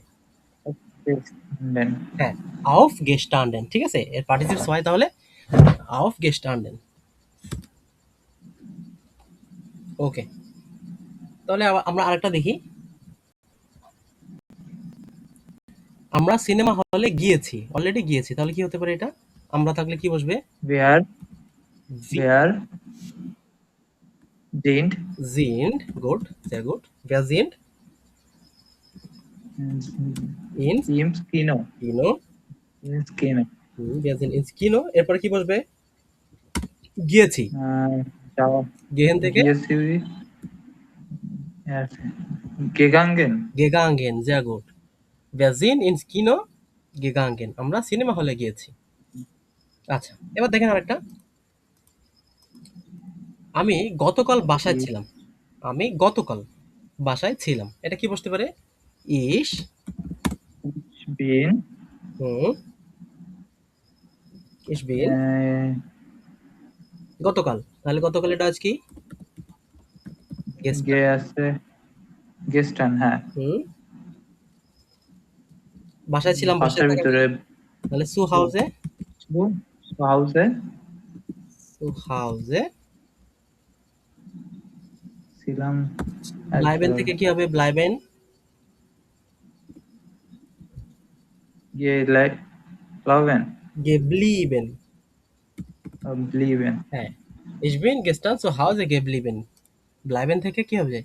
অবগেস্টেন্ডেন। হ্যাঁ, aufgestanden, ঠিক আছে? এর পার্টিসিপ সবাই তাহলে aufgestanden। ওকে, তাহলে আমরা আরেকটা দেখি। আমরা সিনেমা হলে গিয়েছি, অলরেডি গিয়েছি। তাহলে কি হতে পারে এটা? আমরা থাকলে কি বসবে? ওয়্যার জি, ওয়্যার ডিন্ট sind, গুড, sehr gut. Wer sind? ins ইমস কিনো Kino. ইমস কিনো। Wir sind ins Kino। এরপরে কি বসবে? গিয়েছি। যাওয়া গেহেন থেকে গিয়েছি গেগাঙ্গেন। gegangen, sehr gut. Wir sind ins Kino gegangen। আমরা সিনেমা হলে গিয়েছি। আচ্ছা, এবার দেখেন আরেকটা। আমি গতকাল বাসায় ছিলাম। আমি গতকাল বাসায় ছিলাম। এটা কি বসতে পারে? ich, বিন হুম, ich bin গতকাল। তাহলে গতকাল এটা আজ কি? গে gestern, আছে গেস্টান। হ্যাঁ হুম। বাসায় ছিলাম, বাসায় বাসার থাকা ভিতরে কি? তাহলে zu Hause, হাউসে zu Hause। ছিলাম। bleiben থেকে কি হবে? bleiben, গিয়ে লাভেন geblieben। ব্লিভেন। হ্যাঁ, ich bin gestern zu Hause geblieben। bleiben থেকে কি হবে?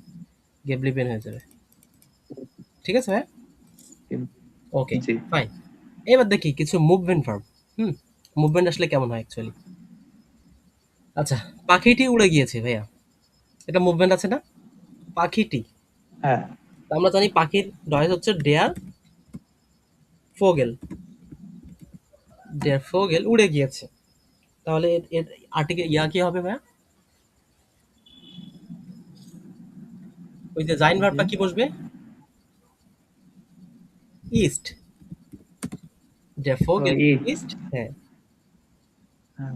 geblieben হয়ে যাবে। ঠিক আছে ভাই? ওকে, জি ফাইন। এবার দেখি কিছু মুভমেন্ট ভার্ব। হুম, মুভমেন্ট আসলে কেমন হয় অ্যাকচুয়ালি। আচ্ছা, পাখিটি উড়ে গিয়েছে ভাইয়া। এটা মুভমেন্ট আছে না? পাখিটি। হ্যাঁ তো আমরা জানি পাখির ডয়েস হচ্ছে ডেয়ার ফোগেল। ডেয়ার ফোগেল উড়ে গিয়েছে। তাহলে এর এর আর্টিকেল ইয়া কি হবে ভাইয়া? ওই যে জাইন জি ভার্বটা কি বসবে? ইস্ট। ডেয়ার ফোগেল ই ইস্ট, হ্যাঁ,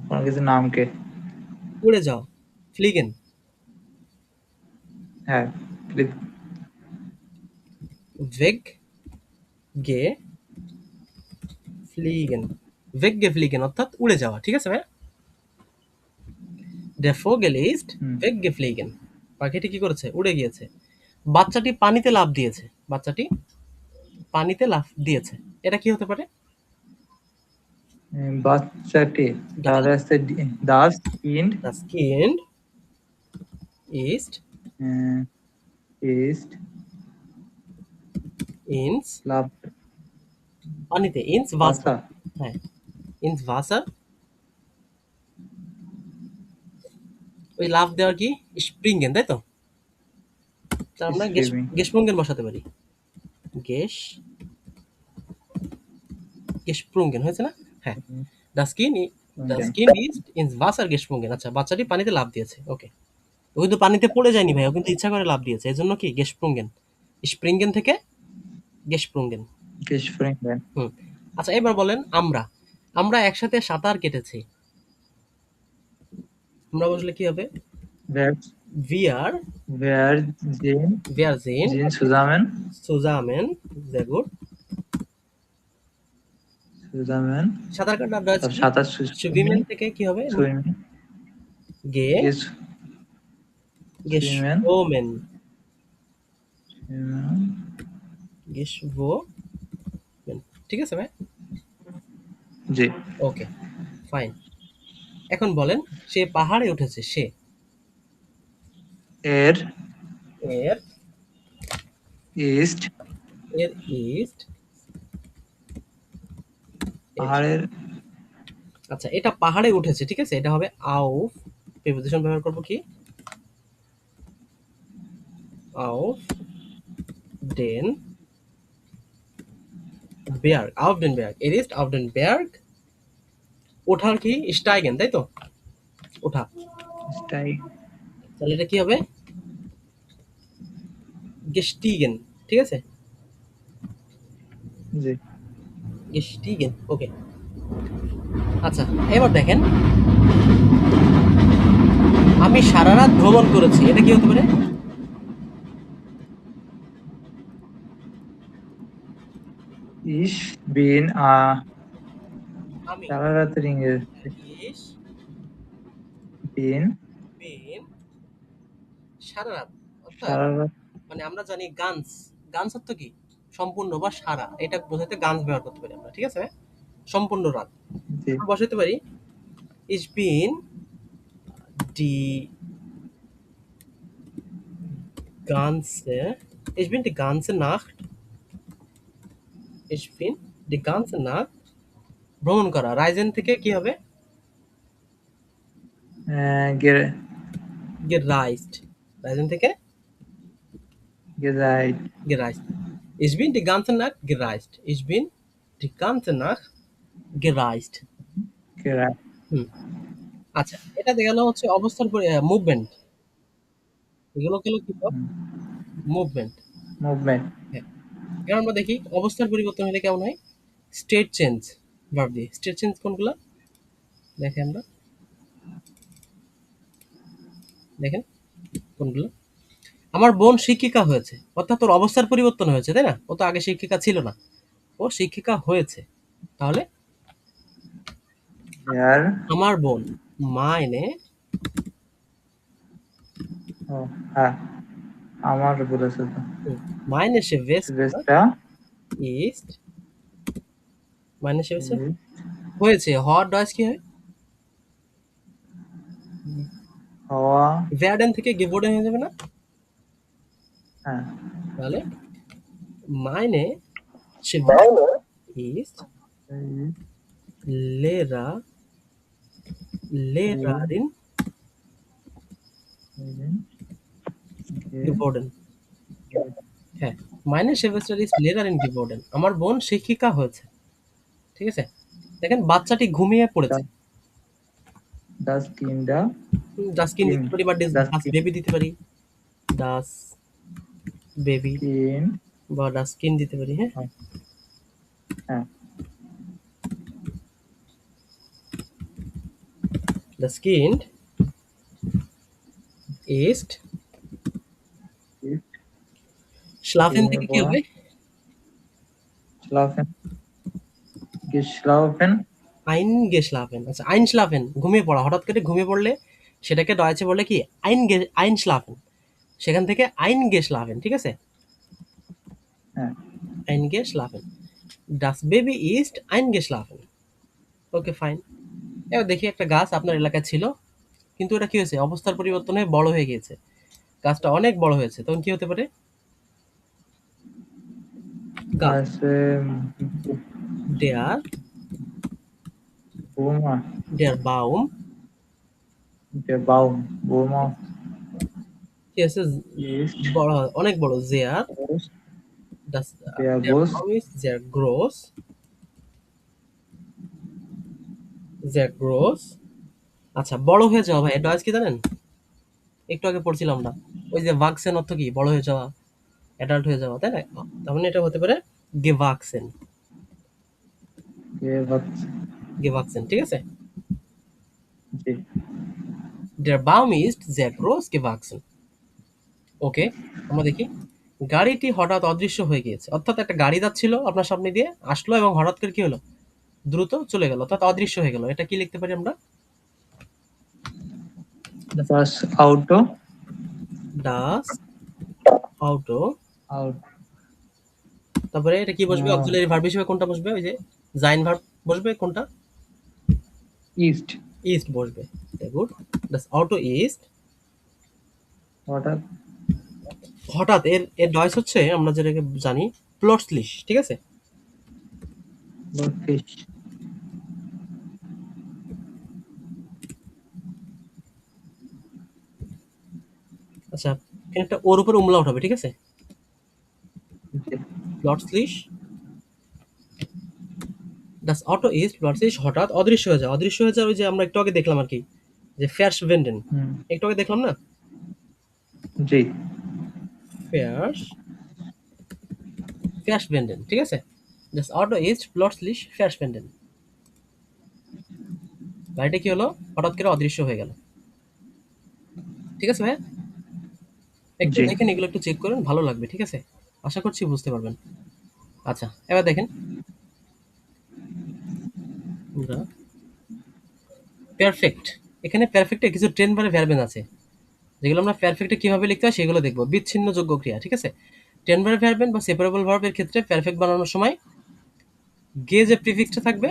কোনো কিছু নামকে। উড়ে যাও। ফ্লিগেন। হ্যাঁ ভেগ গে ফ্লিগেন। ভেগ গে ফ্লিগেন অর্থাৎ উড়ে যাওয়া। ঠিক আছে ভাইয়া? Der Vogel ist হুম weggeflogen। পাখিটি কি করেছে? উড়ে গিয়েছে। বাচ্চাটি পানিতে লাফ দিয়েছে। বাচ্চাটি পানিতে লাফ দিয়েছে। এটা কি হতে পারে? বাচ্চাটি, তাহলে আছে Das kind Das Kind ist east ins লাভ পানিতে, ins বাসা Wasser। হ্যাঁ, ins Wasser। ওই লাভ দেওয়ার কি স্প্রিংগেন, তাই তো? তার আমরা স্ট্রিমিং গেসপ্রুঙ্গেন বসাতে পারি। গেস গেসপ্রুঙ্গেন হয়েছে না? হ্যাঁ, das Kind ist ins Wasser gesprungen। আচ্ছা, বাচ্চাটি পানিতে লাফ দিয়েছে। ওকে, ও কিন্তু পানিতে পড়ে যায়নি ভাই, ও কিন্তু ইচ্ছা করে লাফ দিয়েছে। এজন্য কি গেসপ্রুঙ্গেন, স্প্রিঙ্গেন থেকে গেসপ্রুঙ্গেন। গেসপ্রিঙ্গেন হুম। আচ্ছা, এবার বলেন আমরা আমরা একসাথে সাঁতার কেটেছি। আমরা বসলে কি হবে? wer Wir wer sehen wir sind sind zusammen zusammen, sehr gut। zusammen সাঁতার কাটার ডাচ কি? সাঁতার schwimmen থেকে কি হবে? সুইমিং গে সুইমেন geschwommen geschwommen। ঠিক আছে ভাই? জি ওকে, ফাইন। এখন বলেন সে পাহাড়ে উঠেছে। সে এর এর ইস্ট এর ইস্ট পাহাড়ের আচ্ছা, এটা পাহাড়ে উঠেছে, ঠিক আছে? এটা হবে auf। প্রিপোজিশন ব্যবহার করব কি? auf den Berg, auf den Berg, er ist auf den Berg। ওঠার কি steigen, তাই তো? ওঠা। স্টাই তাহলে এটা কি হবে? gestiegen, ঠিক আছে? জি gestiegen, ওকে। আচ্ছা, এবার দেখেন আমি সারা রাত ভ্রমণ করেছি। এটা কি হতে পারে? ইস বিন আমি সারা রাতের ইংরেজি is বিন been সারা রাত, অর্থাৎ সারা রাত মানে আমরা জানি গানস, গানস অর্থ কি? সম্পূর্ণ বা সারা, এটা বোঝাতে গানস ব্যবহার করতে পারি আমরা, ঠিক আছে? সম্পূর্ণ রাত। জি আমরা বসাতে পারি ich bin die ich bin die ganze Nacht ich bin die ganze Nacht ভ্রমণ করা। রাইজেন থেকে কি হবে? gereist। রাইজেন থেকে গেজাইট gereist। ich bin die ganze Nacht gereist। ich bin die ganze Nacht gereist। কেরা হুম। আচ্ছা, এটা গেল হচ্ছে অবস্থার মুভমেন্ট। এগুলো গেল কি? মুভমেন্ট। মুভমেন্ট হ্যাঁ, এবার আমরা দেখি অবস্থার পরিবর্তন হলে কেমন হয়। স্টেট চেঞ্জ ভার্ব দিয়ে। স্টেট চেঞ্জ কোনগুলো দেখেন আমরা, দেখেন কোনগুলো। আমার বোন শিক্ষিকা হয়েছে, অর্থাৎ ওর অবস্থার পরিবর্তন হয়েছে, তাই না? ও তো আগে শিক্ষিকা ছিল না, ও শিক্ষিকা হয়েছে। তাহলে আর আমার বোন মাইনে ও হ্যাঁ আমার বলেছে তো মাইনে Schwester সুবেস্টা ist মাইনে Schwester হয়েছে। হওয়ার ডয়েস কি হয়? হওয়া werden থেকে geworden হয়ে যাবে না? হ্যাঁ তাহলে মাইনে Schwester ist Lehrer Lehrerin geworden। হ্যাঁ, মাইনে Schwester ist Lehrerin geworden। আমার বোন শিক্ষিকা হয়েছে, ঠিক আছে? দেখেন বাচ্চাটি ঘুমিয়ে পড়েছে। das Kinder das Kind দিতে পারি বা das das baby দিতে পারি। das baby Kind বা das Kind দিতে পারি। হ্যাঁ, হ্যাঁ das Kind ist schlafen থেকে কি হবে? schlafen geschlafen eingeschlafen। আচ্ছা, einschlafen ঘুমিয়ে পড়া। হঠাৎ করে ঘুমিয়ে পড়লে সেটাকে ডয়েচে বলে কি einschlafen। সেখান থেকে eingeschlafen, ঠিক আছে? হ্যাঁ eingeschlafen। das Baby ist eingeschlafen। ওকে, ফাইন। এবার দেখি একটা গাছ আপনার এলাকায় ছিল, কিন্তু এটা কি হয়েছে? অবস্থার পরিবর্তন হয়ে বড় হয়ে গিয়েছে। গাছটা অনেক বড় হয়েছে। তখন কি হতে পারে? গাছ। আছে দেয়ার বোমা, দেয়ার বাউম, বাউম, বোমা কি আছে? ইস্ট, বড় হয়, অনেক বড়। দেয়ার ওয়েস্ট, das দেয়ার der গোস, Baum ist sehr groß, sehr groß। আচ্ছা, বড় হয়ে যাওয়া ভাই, এটা আজ কি জানেন? একটু আগে পড়ছিলাম না। ওই যে wachsen অর্থ কি? বড় হয়ে যাওয়া, অ্যাডাল্ট হয়ে যাওয়া, তাই না? তার মানে এটা হতে পারে gewachsen, গেভাক্স, gewachsen, ঠিক আছে? জি। Der Baum ist sehr groß gewachsen। ওকে, আমরা দেখি। গাড়িটি হঠাৎ অদৃশ্য হয়ে গিয়েছে। অর্থাৎ একটা গাড়ি যাচ্ছিল আপনার সামনে দিয়ে, আসলো এবং হঠাৎ করে কি হলো? দ্রুত চলে গেল, অর্থাৎ অদৃশ্য হয়ে গেল। এটা কি লিখতে পারি আমরা? দাস আউটো, Das Auto। আউট, তারপরে এটা কি বসবে? অক্সিলারি ভার্ব হিসেবে কোনটা বসবে? ওই যে জাইন ভার্ব বসবে কোনটা? ইস্ট, ইস্ট বসবে। গুড। Das Auto ist, হঠাৎ, হঠাৎ এর এর ডয়েস হচ্ছে আমরা যেটাকে জানি প্লটসলিশ, ঠিক আছে? বত্রিশ, আচ্ছা, এখানে একটা ওর উপরে umlaut হবে, ঠিক আছে? জি, প্লটসলিশ, das Auto ist plötzlich হঠাৎ অদৃশ্য হয়ে যায়। অদৃশ্য হয়ে যায় ওই যে আমরা একটু আগে দেখলাম আরকি, যে verschwinden, হুম, একটু আগে দেখলাম না? জি, Vers verschwinden, ঠিক আছে? Das Auto ist plötzlich verschwinden। গাড়িটা কি হলো? হঠাৎ করে অদৃশ্য হয়ে গেল। ঠিক আছে ভাইয়া? একটু জি। দেখেন, এগুলো একটু চেক করেন, ভালো লাগবে, ঠিক আছে? আশা করছি বুঝতে পারবেন। আচ্ছা, এবার দেখেন আমরা পারফেক্ট। এখানে পারফেক্টে কিছু টেন বারে ভার্বেন আছে, যেগুলো আমরা পারফেক্টে কিভাবে লিখতে হয় সেগুলো দেখব। বিচ্ছিন্ন যোগ্য ক্রিয়া, ঠিক আছে? টেন বারে ভার্বেন বা সেপারেবল ভার্বের ক্ষেত্রে পারফেক্ট বানানোর সময় গে যে প্রিফিক্সটা থাকবে,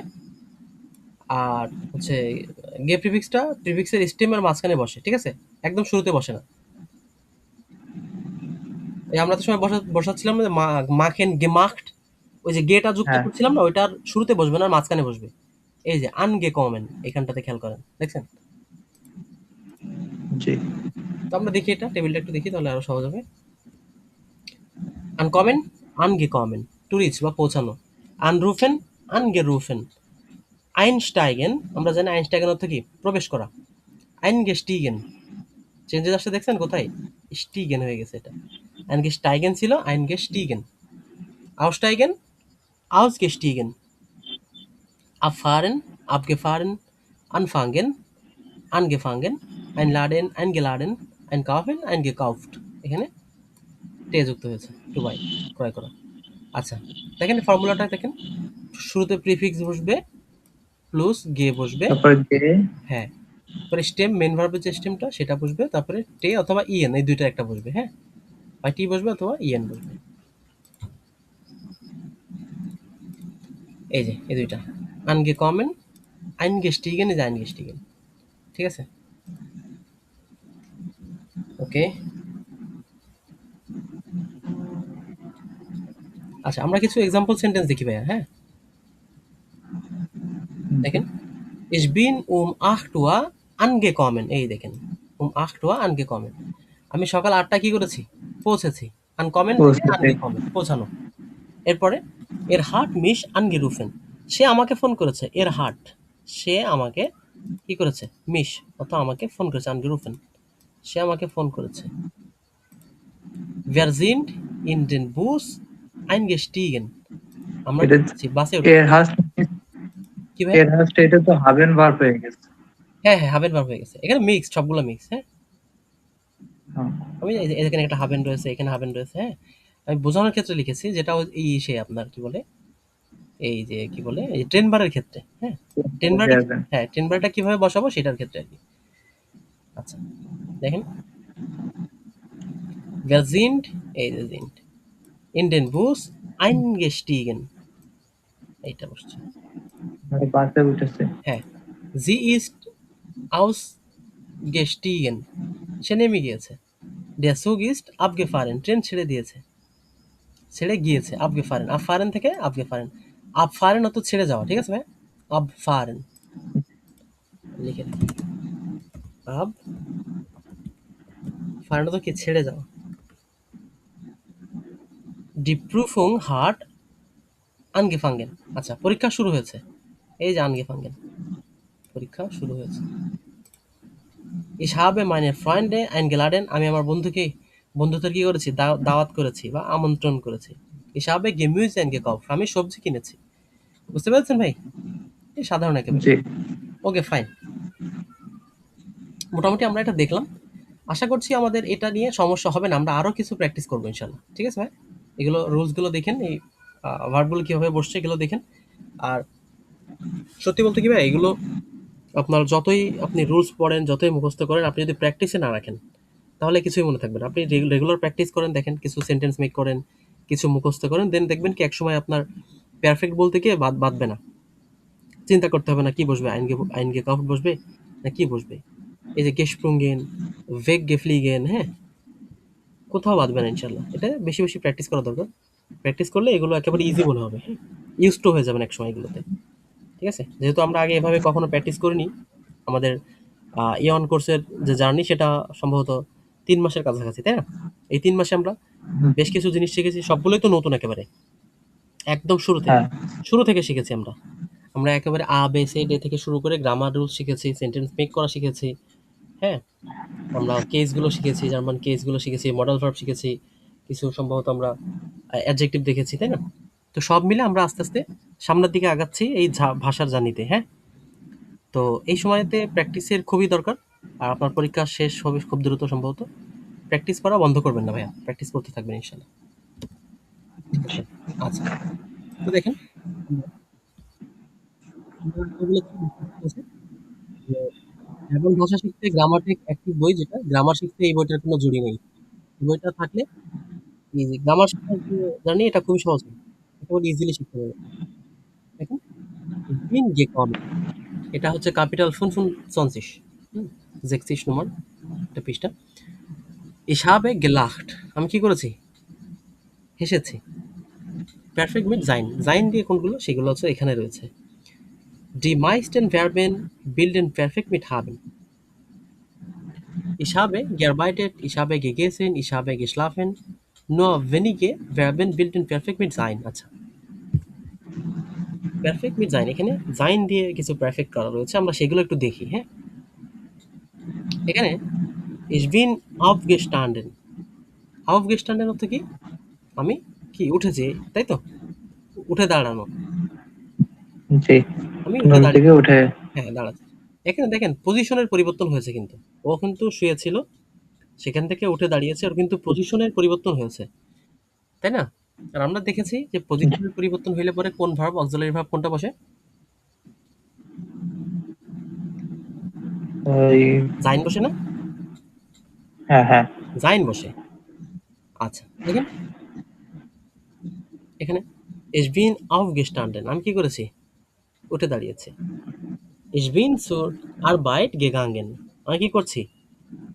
আর হচ্ছে গে প্রিফিক্সটা প্রিফিক্সের স্টেমের মাঝখানে বসে, ঠিক আছে? একদম শুরুতে বসে না। এই আমরা তো সময় বসাচ্ছিলাম না যে মাখেন গেমাখট, ওই যে গেটা যুক্ত হ্যাঁ, করছিলাম না, ওইটার শুরুতে বসবে না, আর মাঝখানে বসবে। এই যে আনগে কমেন, এখানটাতে খেয়াল করেন, দেখছেন? জি। তো আমরা দেখি, এটা টেবিলটা একটু দেখি, তাহলে আরো সহজ হবে। আনকমেন, আনগেকমেন, টু রিচ বা পৌঁছানো। আনরুফেন, আনগেরুফেন। আইনস্টাইগেন, আমরা জানি আইনস্টাইগেন অর্থ কি? প্রবেশ করা। আইনগেস্টিগেন, চেঞ্জেস আসছে দেখছেন কোথায়? স্টিগেন হয়ে গেছে এটা। আইনগেস্টাইগেন ছিল আইনগেস্টিগেন। আউস্টাইগেন, আউসগেস্টিগেন। abfahren, abgefahren, anfangen, angefangen, einladen, eingeladen, einkaufen, eingekauft। এখানে টে যুক্ত হয়েছে, টু বাই, ক্রয় করা। আচ্ছা, দেখেন ফর্মুলাটা দেখেন, শুরুতে প্রিফিক্স বসবে, প্লাস গে বসবে, তারপরে যে, হ্যাঁ, তারপরে স্টেম, মেন ভার্বের যে স্টেমটা সেটা বসবে, তারপরে টে অথবা ইএন, এই দুইটা একটা বসবে, হ্যাঁ, হয় টি বসবে অথবা ইএন বসবে। এই যে এই দুইটা, আনগে কমেন, আইনগেস্টিগেন, এই যে আইনগেস্টিগেন, ঠিক আছে? ওকে। আচ্ছা, আমরা কিছু এক্সাম্পল সেন্টেন্স দেখি ভাইয়া, হ্যাঁ? জি, দেখেন, Ich bin um 8 Uhr angekommen, এই দেখেন, um 8 Uhr angekommen। আমি সকাল ৮টায় কি করেছি? পৌঁছেছি। আনকমেন থেকে পৌঁছেছে, আনগেকমেন, পৌঁছানো। এরপরে এর হার্ট মিশ আনগেরুফেন, সে আমাকে ফোন করেছে। এর হার্ট, সে আমাকে কি করেছে? মিশ অর্থাৎ আমাকে ফোন করেছে, আনগেরুফেন, সে আমাকে ফোন করেছে। Wir sind in den Bus eingestiegen, আমরা কি এটা করেছি? বাসে উঠেছি। এর হাস, কি ভাই? এর হাসটা এটা তো হাবেন ভার্ব হয়ে গেছে। হ্যাঁ, হ্যাঁ, হাবেন ভার্ব হয়ে গেছে। এখানে মিক্সড, সবগুলো মিক্স, হ্যাঁ? হ্যাঁ, আমি এই যে এখানে একটা হাবেন রয়েছে, এখানে হাবেন রয়েছে, হ্যাঁ? আমি বোঝানোর ক্ষেত্রে লিখেছি, যেটা এই সে আপনার কি বলে? এই যে কি বলে? এই ট্রেন বারের ক্ষেত্রে, হ্যাঁ? ট্রেন বারটা, যাবেন। হ্যাঁ, ট্রেন বারটা কিভাবে বসাবো সেটার ক্ষেত্রে আরকি। আচ্ছা, দেখেন, wir sind, এই যে sind, in den Bus eingestiegen, এইটা বসছে। বাসে উঠেছে। হ্যাঁ, জি ইস্ট ausgestiegen, সে নেমে গিয়েছে। Der Zug ist abgefahren, train ছেড়ে দিয়েছে, ছেড়ে গিয়েছে। abgefahren, abfahren থেকে abgefahren, abfahren অর্থ ছেড়ে যাওয়া, ঠিক আছে ভাই? abfahren লিখে রাখি। abfahren অর্থ কি? ছেড়ে যাওয়া। Die Prüfung hat angefangen, আচ্ছা পরীক্ষা শুরু হয়েছে, এই যে angefangen, পরীক্ষা শুরু হয়েছে। Ich habe meine Freunde eingeladen, আমি আমার বন্ধুদের কি করেছি? দাওয়াত করেছি বা আমন্ত্রণ করেছি। Ich habe Gemüse eingekauft, আমি সবজি কিনেছি। বুঝতে পেরেছেন ভাই? এই সাধারণ একেবারে। জি। Okay fine. মোটামুটি আমরা এটা দেখলাম। আশা করছি আমাদের এটা নিয়ে সমস্যা হবে না। আমরা আরো কিছু প্র্যাকটিস করব ইনশাআল্লাহ। ঠিক আছে ভাই? এগুলো রুলস গুলো দেখেন, এই ভার্ব গুলো কিভাবে বসছে এগুলো দেখেন। আর সত্যি বলতে কি ভাই, এগুলো আপনার যতই আপনি রুলস পড়েন, যতই মুখস্থ করেন, আপনি যদি প্র্যাকটিসে না রাখেন তাহলে কিছুই মনে থাকবে না। আপনি রেগুলার প্র্যাকটিস করেন, দেখেন কিছু সেন্টেন্স মেক করেন, কিছু মুখস্থ করেন, দেন দেখবেন কি একসময় আপনার পারফেক্ট বলতে গিয়ে বাদবে না। চিন্তা করতে হবে না কি বসবে, আইনগে কাউফট বসবে না কি বসবে। এই যে গেসপ্রুঙ্গেন, ভেগ গেফলিগেন, হ্যাঁ, কোথাও বাদবে না ইনশাল্লাহ। এটা বেশি বেশি প্র্যাকটিস করা দরকার। প্র্যাকটিস করলে এগুলো একেবারে ইজি মনে হবে, হ্যাঁ, ইউজ টু হয়ে যাবেন এক সময় এগুলোতে। ঠিক আছে, যেহেতু আমরা আগে এভাবে কখনো প্র্যাকটিস করিনি, আমাদের ইয়ন কোর্সের যে জার্নি সেটা সম্ভবত 3 মাসের কাছাকাছি, তাই না? এই 3 মাসে আমরা বেশ কিছু জিনিস শিখেছি, সবগুলোই তো নতুন একেবারে, একদম হ্যাঁ। শুরু থেকে শিখেছি আমরা। আমরা একেবারে আ বে সে ডে থেকে শুরু করে গ্রামার রুলস শিখেছি, সেন্টেন্স মেক করা শিখেছি, হ্যাঁ, আমরা কেসগুলো শিখেছি, জার্মান কেসগুলো শিখেছি, মডেল ভার্ব শিখেছি, কিছু সম্ভবত আমরা অ্যাডজেক্টিভ দেখেছি, তাই না? তো সব মিলে আমরা আস্তে আস্তে সামনের দিকে আগাচ্ছি এই ভাষার জার্নিতে, হ্যাঁ। তো এই সময়তে প্র্যাকটিসের খুবই দরকার। আর আপনার পরীক্ষা শেষ হবে খুব দ্রুত সম্ভবত। প্র্যাকটিস করা বন্ধ করবেন না ভাইয়া, প্র্যাকটিস করতে থাকবেন ইনশাল্লাহ। ঠিক আছে, আচ্ছা। তো দেখেন এগুলো কি আছে যে, এবং ভাষা শিখতে গ্রামাটিক একটি বই, যেটা গ্রামার শিখতে এই বইটার কোনো জুড়ি নেই। এই বইটা থাকলে এই যে গ্রামার শেখার যে জার্নি, এটা খুবই সহজ হয়, একেবারে ইজিলি শিখতে পারবে। দেখেন, বিন gekommen, এটা হচ্ছে ক্যাপিটাল 25, হুম, 60 নম্বর একটা পৃষ্ঠা। Ich habe gelacht, আমি কি করেছি? হেসেছি। পারফেক্ট মিট জাইন, জাইন দিয়ে কোনগুলো সেগুলো হচ্ছে এখানে রয়েছে। Die meisten Verben bilden perfekt mit haben. Ich habe gearbeitet, ich habe gegessen, ich habe geschlafen. Nur wenige Verben bilden perfekt mit sein, আচ্ছা। পারফেক্ট মিট জাইন, এখানে জাইন দিয়ে কিছু পারফেক্ট করা রয়েছে, আমরা সেগুলো একটু দেখি, হ্যাঁ। এখানে ich bin aufgestanden, aufgestanden অর্থ কি? আমি কি উঠেছি, তাই তো? উঠে দাঁড়ানো, জি। আমি উঠে ঘুম থেকে দাঁড়িয়ে, উঠে। হ্যাঁ দাঁড়াচ্ছি। এখানে দেখেন পজিশনের পরিবর্তন হয়েছে কিন্তু, ও কিন্তু শুয়ে ছিল, সেখান থেকে উঠে দাঁড়িয়েছে, ওর কিন্তু পজিশনের পরিবর্তন হয়েছে, তাই না? আর আমরা দেখেছি যে পজিশনের পরিবর্তন হইলে পরে কোন ভার্ব, অক্সিলারি ভার্ব কোনটা বসে? ওই। জাইন বসে না? হ্যাঁ, হ্যাঁ। জাইন বসে। আচ্ছা দেখেন এখানে ich bin aufgestanden, আমি কি করেছি? উঠে দাঁড়িয়েছি। ich bin zur Arbeit gegangen, আমি কি করছি?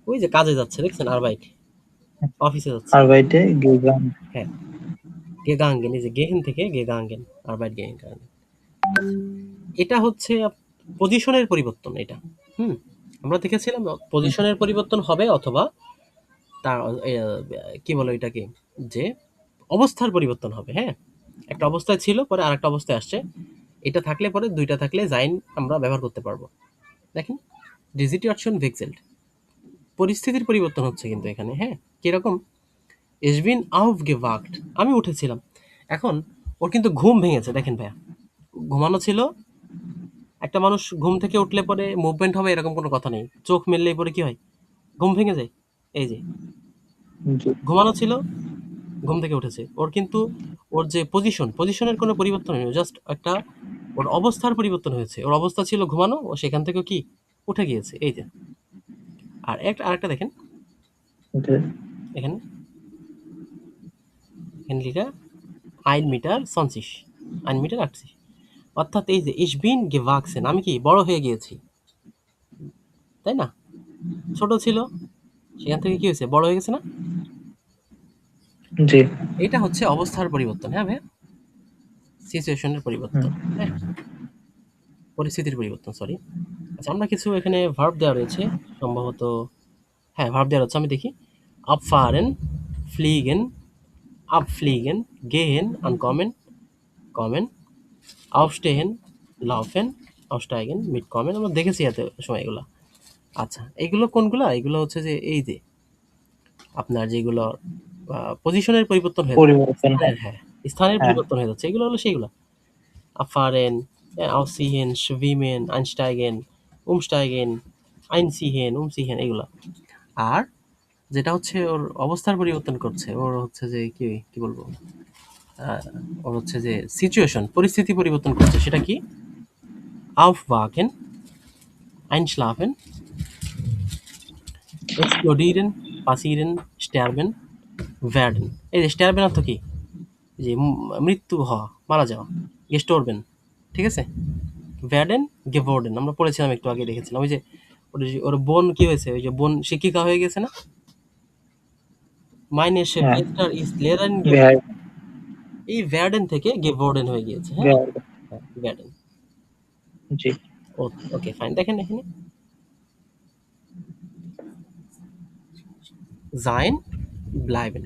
ওই যে কাজে যাচ্ছে, দেখছেন আরবাইট, অফিসে যাচ্ছে। আরবাইটে গেগান। হ্যাঁ, gegangen, এই যে গেহেন থেকে gegangen, আরবাইট gegangen, এটা হচ্ছে পজিশনের পরিবর্তন এটা। হুম, আমরা দেখেছিলাম পজিশনের পরিবর্তন হবে অথবা তার কি বলো এটাকে, যে অবস্থার পরিবর্তন হবে, হ্যাঁ। একটা অবস্থায় ছিল, পরে আরেকটা অবস্থায় আসছে। এটা থাকলে পরে দুইটা থাকলে জাইন আমরা ব্যবহার করতে পারবো। দেখেন, ডিজিটেশন ভেক্সেলড, পরিস্থিতির পরিবর্তন হচ্ছে কিন্তু এখানে, হ্যাঁ। কিরকম? Ich bin aufgewacht, আমি উঠেছিলাম। এখন ওর কিন্তু ঘুম ভেঙেছে, দেখেন ভাইয়া, ঘুমানো ছিল। একটা মানুষ ঘুম থেকে উঠলে পরে মুভমেন্ট হবে এরকম কোনো কথা নেই। চোখ মেললেই পরে কি হয়? ঘুম ভেঙে যায়। এই যে জি। ঘুমানো ছিল, ঘুম থেকে উঠেছে। ওর কিন্তু ওর যে পজিশনের কোনো পরিবর্তন হয়নি। জাস্ট একটা ওর অবস্থার পরিবর্তন হয়েছে। ওর অবস্থা ছিল ঘুমানো, ও সেখান থেকে কি উঠে গিয়েছে। এই যে। আর আরেকটা দেখেন ওকে। এখানে, এখানে লিখা 1 মিটার 20, 1 মিটার 80। অর্থাৎ এই যে ich bin gewachsen, আমি কি বড় হয়ে গিয়েছি, তাই না? ছোট ছিল, সেখান থেকে কি হয়েছে, বড় হয়ে গেছে না? জি। এটা হচ্ছে অবস্থার পরিবর্তন, হ্যাঁ ভাইয়া, সিচুয়েশনের পরিবর্তন, হ্যাঁ, পরিস্থিতির পরিবর্তন, সরি। আচ্ছা, আমরা কিছু এখানে ভার্ব দেওয়া রয়েছে, সম্ভবত, হ্যাঁ ভার্ব দেওয়া রয়েছে, আমি দেখি। abfahren, fliegen, abfliegen, gehen, ankommen, kommen, aufstehen, laufen, aussteigen, mitkommen, আমরা দেখেছি এত সময় এগুলো। আচ্ছা, এগুলো কোনগুলা? এগুলো হচ্ছে যে এই যে আপনার যেগুলো পজিশনের পরিবর্তন হয়ে যাচ্ছে, পরিবর্তন, স্থানের, হ্যাঁ, স্থানের হ্যাঁ। পরিবর্তন হয়ে যাচ্ছে, এগুলো হলো সেইগুলো। abfahren, ausziehen, schwimmen, einsteigen, umsteigen, einziehen, umziehen, এগুলা। আর যেটা হচ্ছে ওর অবস্থার পরিবর্তন করছে, ওর হচ্ছে যে কি কি বলবো, ওর হচ্ছে যে সিচুয়েশন, পরিস্থিতি পরিবর্তন করছে, সেটা কি? aufwachen, einschlafen, explodieren, passieren, sterben, werden। এই যে sterben অর্থ কি? যে মৃত্যু হওয়া, মারা যাওয়া, gestorben, ঠিক আছে? werden, geworden, আমরা পড়েছিলাম একটু আগে, দেখেছিলাম ওই যে ওর বোন কি হয়েছে, ওই যে বোন শিক্ষিকা হয়ে গেছে না? meine হ্যাঁ, Schwester ist Lehrerin where geworden, এই werden থেকে geworden হয়ে গিয়েছে, হ্যাঁ, ভ্যার হ্যাঁ, werden। জি। ওকে ফাইন, দেখেন এখানে sein, bleiben,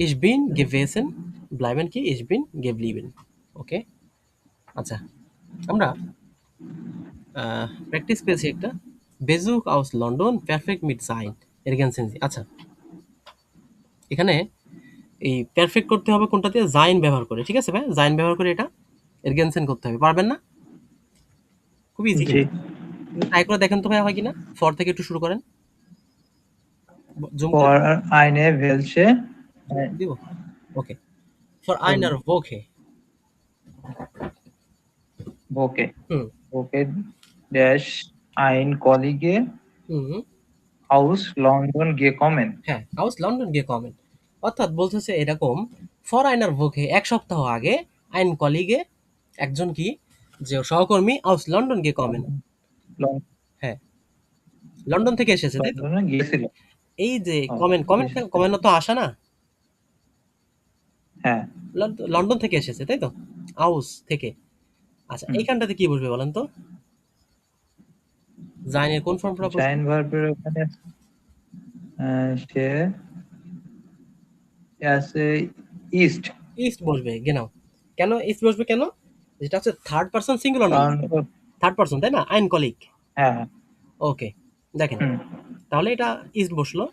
ich bin gewesen, bleiben কি ich bin geblieben, ওকে। আচ্ছা, আমরা প্র্যাকটিস পেয়েছি একটা, বেজুক আউস লন্ডন পারফেক্ট মিট সাইন এরগেনসেন্সি। আচ্ছা, এখানে এই পারফেক্ট করতে হবে কোনটা দিয়ে? জাইন ব্যবহার করে, ঠিক আছে ভাই, জাইন ব্যবহার করে এটা এরগেনসেন করতে হবে, পারবেন না? খুব ইজি জি। কিন্তু, ট্রাই করে দেখেন তো ভাই, হয় কিনা। ফর থেকে একটু শুরু করেন, জুম করে ফর আইনে ভেলছে দিব। ওকে, ফর আইনার ভোকে, ওকে হুম ওকে ড্যাশ আইন কলিগে হুম, হাউস লন্ডন গে কমেন। হ্যাঁ, আউস লন্ডন গিয়ে কমেন, অর্থাৎ বলতেছে এরকম, ফর আইনার ভোকে এক সপ্তাহ আগে, আইন কলিগে একজন কি, যে সহকর্মী, আউস লন্ডন গিয়ে কমেন, হ্যাঁ, লন্ডন থেকে এসেছে, তাই তো? লন্ডনে গিয়েছিল। এই যে ও, কমেন্ট কমেন্ট এসেছে। কমেন্ট তো আসা না, হ্যাঁ। লন্ডন থেকে এসেছে, তাই তো? আউস থেকে। আচ্ছা, হুম। এইখানটাতে কি বসবে বলেন তো? জাইনের কোন ফর্মটা বসবে? জাইন ভার্বের ওখানে সে আছে ইস্ট। ইস্ট বসবে, গেনাও। কেন ইস্ট বসবে, কেন? যেটা হচ্ছে থার্ড পারসন সিঙ্গুলার কারণ নাম্বার, থার্ড পারসন, তাই না? আইন কলিগ, হ্যাঁ। ওকে, দেখেন, হুম। তাহলে এটা ইস্ট বসলো।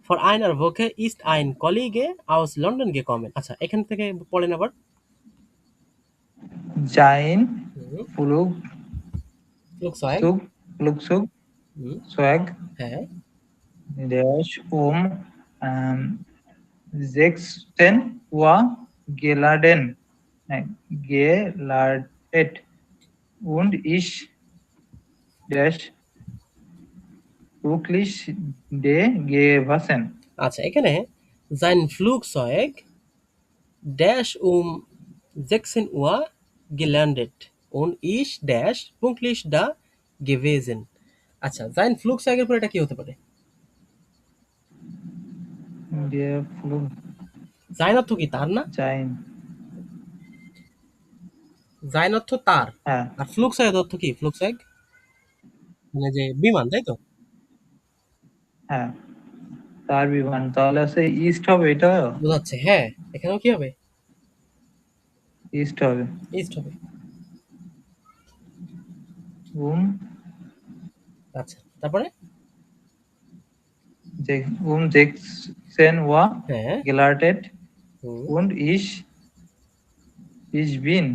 ফর আইনার ভোকে ইস্ট আইন কলিগে আউস লন্ডন গে কমেন। আচ্ছা, এখান থেকে পড়েন আবার। জাইন হুম, ফ্লুগ লোক সহায়, সুগ ফ্লুগসুগ হুম, সোয়াগ হ্যাঁ, dash ähm, sechsten Uhr geladen, geladet und ich dash wirklich de gewesen. আচ্ছা, এখানে sein Flugzeug dash 16 Uhr gelandet und ich dash pünktlich da gewesen। আচ্ছা, sein Flugzeug এর পর এটা কি হতে পারে? Der Flug sein অর্থ কি, তার না? sein, sein অর্থ তার, হ্যাঁ আর Flugzeug অর্থ কি? Flugzeug মানে যে বিমান, তাই তো? হ্যাঁ তার বিমান, তাহলে আছে ইস্ট হবে, এটা বোঝাচ্ছে, হ্যাঁ, এখানেও কি হবে? ইস্ট হবে। ইস্ট হবে। উম আচ্ছা, তারপরে, sechsten Uhr হ্যাঁ, geladet হুম, und ich bin,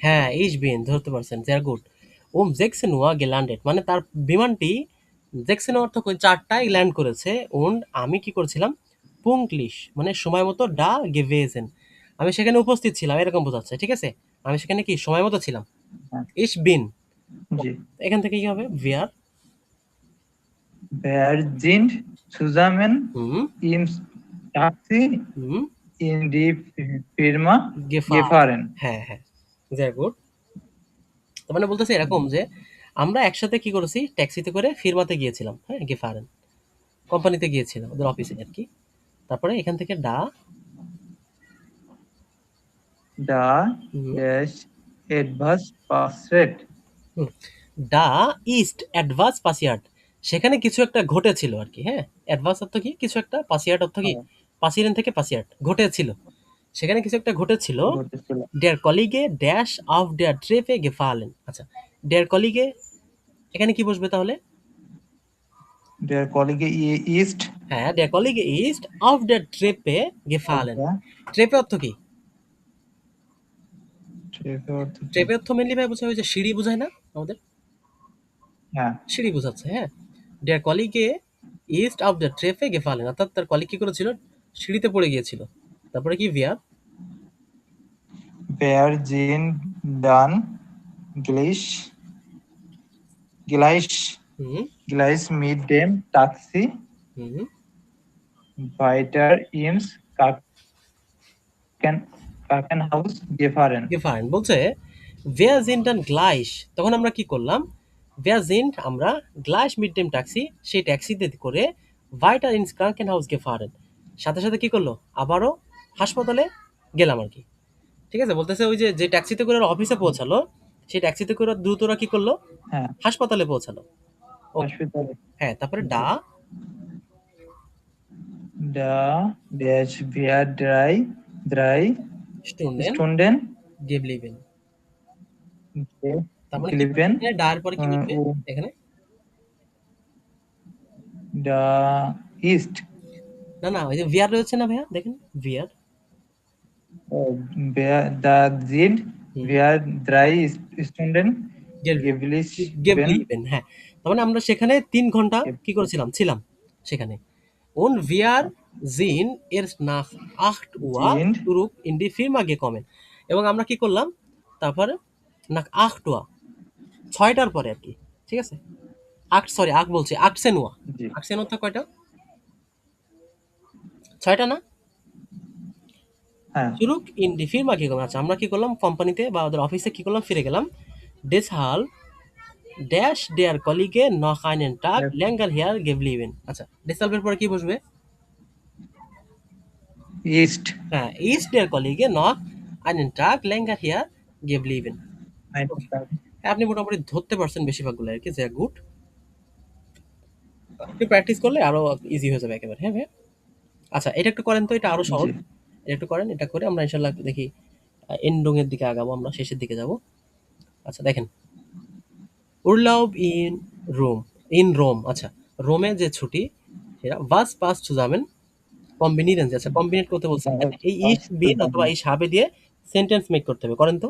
হ্যাঁ, ich bin, ধরতে পারছেন, sehr gut। 16 Uhr gelandet, মানে তার বিমানটি 16 অর্থ 4টায় ল্যান্ড করেছে, und আমি কি করেছিলাম? পুংলিশ মানে সময় মতো, ডা গেভেজেন, আমি সেখানে উপস্থিত ছিলাম, এরকম বোঝাচ্ছে, ঠিক আছে? আমি সেখানে কি সময় মতো ছিলাম। হ্যাঁ, ich bin, জি। এখান থেকে কি হবে? wir, Wir sind zusammen hmm im Taxi hmm, in die Firma gefahren, gefahren. হ্যাঁ হ্যাঁ, sehr gut। তার মানে বলতেছে এরকম যে আমরা একসাথে কি করেছি, ট্যাক্সিতে করে ফিরমাতে গিয়েছিলাম, হ্যাঁ, গেফারেন কোম্পানিতে গিয়েছিলাম ওদের অফিসে আর কি। তারপরে এখান থেকে ডা দা হুম, ড্যাশ এডভাস পাসরেট। হুম, ডা ইস্ট অ্যাডভান্স পাসিয়ার্ড, সেখানে কিছু একটা ঘটেছিল আর কি, হ্যাঁ। অ্যাডভান্স অর্থ কি কিছু একটা, পাসিয়ার্ড অর্থ কি পাসিরেন থেকে পাসিয়ার্ড, ঘটেছিল, সেখানে কিছু একটা ঘটেছিল। ঘটেছিল। ডেয়ার কলিগে ড্যাশ অফ ডেয়ার ট্রেপে গেফালেন, আচ্ছা, ডেয়ার কলিগে এখানে কি বসবে তাহলে? দেয়ার কলিগে ইস্ট হ্যাঁ, ডেয়ার কলিগে ইস্ট অফ ডেয়ার ট্রেপে অফ গেফালেন। দ্য ট্রেপে অর্থ কি? ট্রেপে অর্থ কি? ট্রেপে অর্থ মেনলি ভাই বোঝায় ওই যে সিঁড়ি বোঝায় না আমাদের, হ্যাঁ, সিঁড়ি বোঝাচ্ছে, হ্যাঁ। ডেয়ার কলিগে ইস্ট অফ দ্য ট্রেপে গেফালেন, অর্থাৎ তার কলিগ কি করেছিল, সিঁড়িতে পড়ে গিয়েছিল। তারপরে কি ভিয়ার, বেয়ার জিন ডান গ্লিশ গ্লাইশ হুম গ্লাইশ মিড ডেম টাক্সি হুম ভাইটার ইমস কাকেন কাকেন হাউস গেফারেন। গেফারেন বলছে ভেয়ার জিন্ট অ্যান্ড গ্লাইশ, তখন আমরা কি করলাম, ভেয়ার জিন্ট আমরা গ্লাইশ মিড ডেম ট্যাক্সি, সেই ট্যাক্সিতে করে ভাইটার ইন স্ক্রাঙ্কেন হাউস গেফারেন, সাথে সাথে কি করলো, আবারও হাসপাতালে গেলাম আর কি। ঠিক আছে, বলতেছে ওই যে যে ট্যাক্সিতে করে ওরা অফিসে পৌঁছালো, সেই ট্যাক্সিতে করে দ্রুত ওরা কি করলো, হ্যাঁ, হাসপাতালে পৌঁছালো। ওকে, হসপিটালে। হ্যাঁ, তারপরে জি। ডা দা ড্যাশ ভিয়ার ড্রাই ড্রাই স্টুডেন্ট স্টুন্ডেন গেবলিভেন, তার মানে কি গিলিবেন এখানে ডা এর পরে কি বসবে এখানে? দা ইস্ট না না, ওই যে ভিআর রয়েছে না ভাইয়া, দেখেন ভিআর। দা জিড হুম, ভিয়ার ড্রাই স্টুন্ডেন গিবলিশ বেন গেবলিভেন, হ্যাঁ। তার মানে আমরা সেখানে ৩ ঘন্টা কি করেছিলাম, ছিলাম সেখানে। Und wir sind erst nach 8 Uhr জিন্ড zurück in die Firma gekommen, এবং আমরা কি করলাম তারপরে, nach 8 Uhr ৬টার পরে আর কি, ঠিক আছে। ৮, সরি ৮ বলছি, 18 Uhr, জি 18 Uhr কয়টা, ৬টা না? হ্যাঁ zurück in die Firma gekommen, আচ্ছা আমরা কি করলাম, কোম্পানিতে বা ওদের অফিসে কি করলাম, ফিরে গেলাম। Deshalb dash der Kollege noch einen Tag länger hier geblieben, আচ্ছা, deshalb এর পরে কি বসবে? ইস্ট হ্যাঁ, ist der Kollege noch einen Tag länger hier geblieben, ওকে। হ্যাঁ, আপনি মোটামুটি ধরতে পারছেন বেশিরভাগগুলো আর কি, যে গুড। একটু প্র্যাকটিস করলে আরো ইজি হয়ে যাবে একেবারে, হ্যাঁ ভাই। আচ্ছা, এটা একটু করেন তো, এটা আরো জি সহজ। এটা একটু করেন, এটা করে আমরা ইনশাল্লাহ দেখি এন্ডং এর দিকে আগাবো, আমরা শেষের দিকে যাব। আচ্ছা দেখেন, উরলাউব ইন রোম, আচ্ছা, রোমে যে ছুটি, সেটা ভাস পাস zusammen কম্বিনিরেন্স, আচ্ছা কম্বিনেট করতে বলছে, হ্যাঁ, এই ইস বিন অথবা এই সাবে দিয়ে সেন্টেন্স মেক করতে হবে, করেন তো।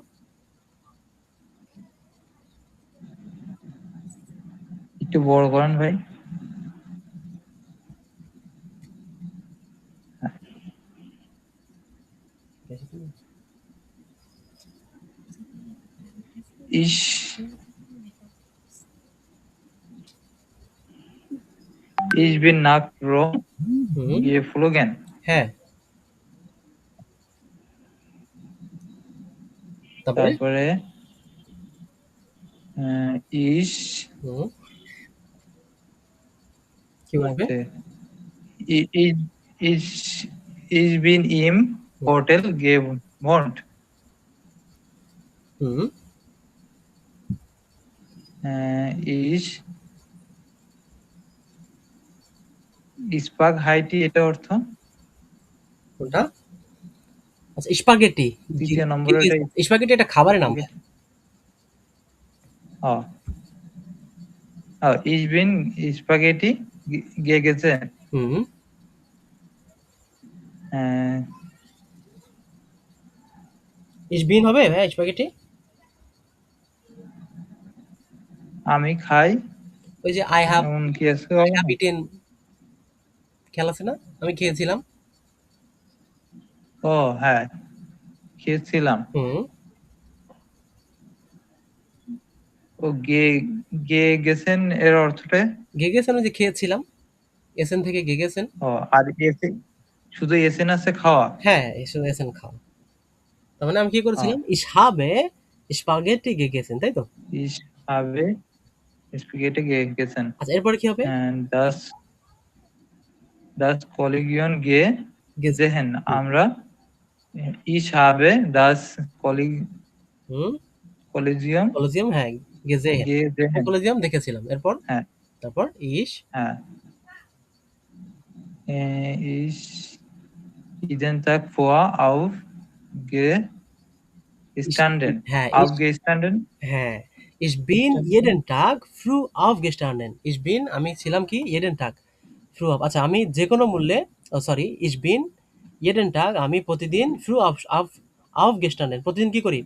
একটু বড় করেন ভাই। ইস Ich bin nach Rom হুম, geflogen. হ্যাঁ, তারপরে তারপরে ich হুম, কি বলবে? আছে ich, ich, ich bin im হুম, Hotel gewohnt. হুম, Ich স্পাগ হাইটি এটা অর্থ কোনটা? আচ্ছা, স্পাগেটি, দ্বিতীয় নম্বরে এটাই স্পাগেটি এটা খাবারের নাম। স্পাগেটি। ich bin স্পাগেটি গেছে হুম, ইসবিন হবে ভাই স্পাগেটি। আমি খাই ওই যে আই হ্যাভ, এমন কি আছে আই হবে হ্যাভ না? ইটেন, খেয়াল আছে না, আমি খেয়েছিলাম। ও হ্যাঁ, খেয়েছিলাম। হুম, ও গে গে গেছেন এর অর্থটা? গেগেছেন ওই যে খেয়েছিলাম, এসেন থেকে গেগেছেন। ও আর এসে শুধু এসেন আছে খাওয়া। হ্যাঁ, এসেন এসেন খাও। তার মানে আমি কি ও করেছিলাম, ich habe স্পাগেটি gegessen, তাই তো? Ich habe Spaghetti gegessen. আচ্ছা, এরপরে কি হবে? And das Kollegium gesehen. হুম, আমরা Ich habe das হুম, Kollegium কলোজিয়াম, হ্যাঁ, gesehen। gesehen. কলোজিয়াম দেখেছিলাম। এরপর? হ্যাঁ, তারপর ich হ্যাঁ। Ich jeden Tag vor ich aufgestanden. হ্যাঁ, Aufgestanden? হ্যাঁ, ich bin jeden Tag früh aufgestanden। ich bin আমি ছিলাম কি jeden Tag früh auf, আচ্ছা, আমি যেকোনো মূল্যে, sorry, ich bin jeden Tag আমি প্রতিদিন früh aufgestanden, প্রতিদিন কি করি?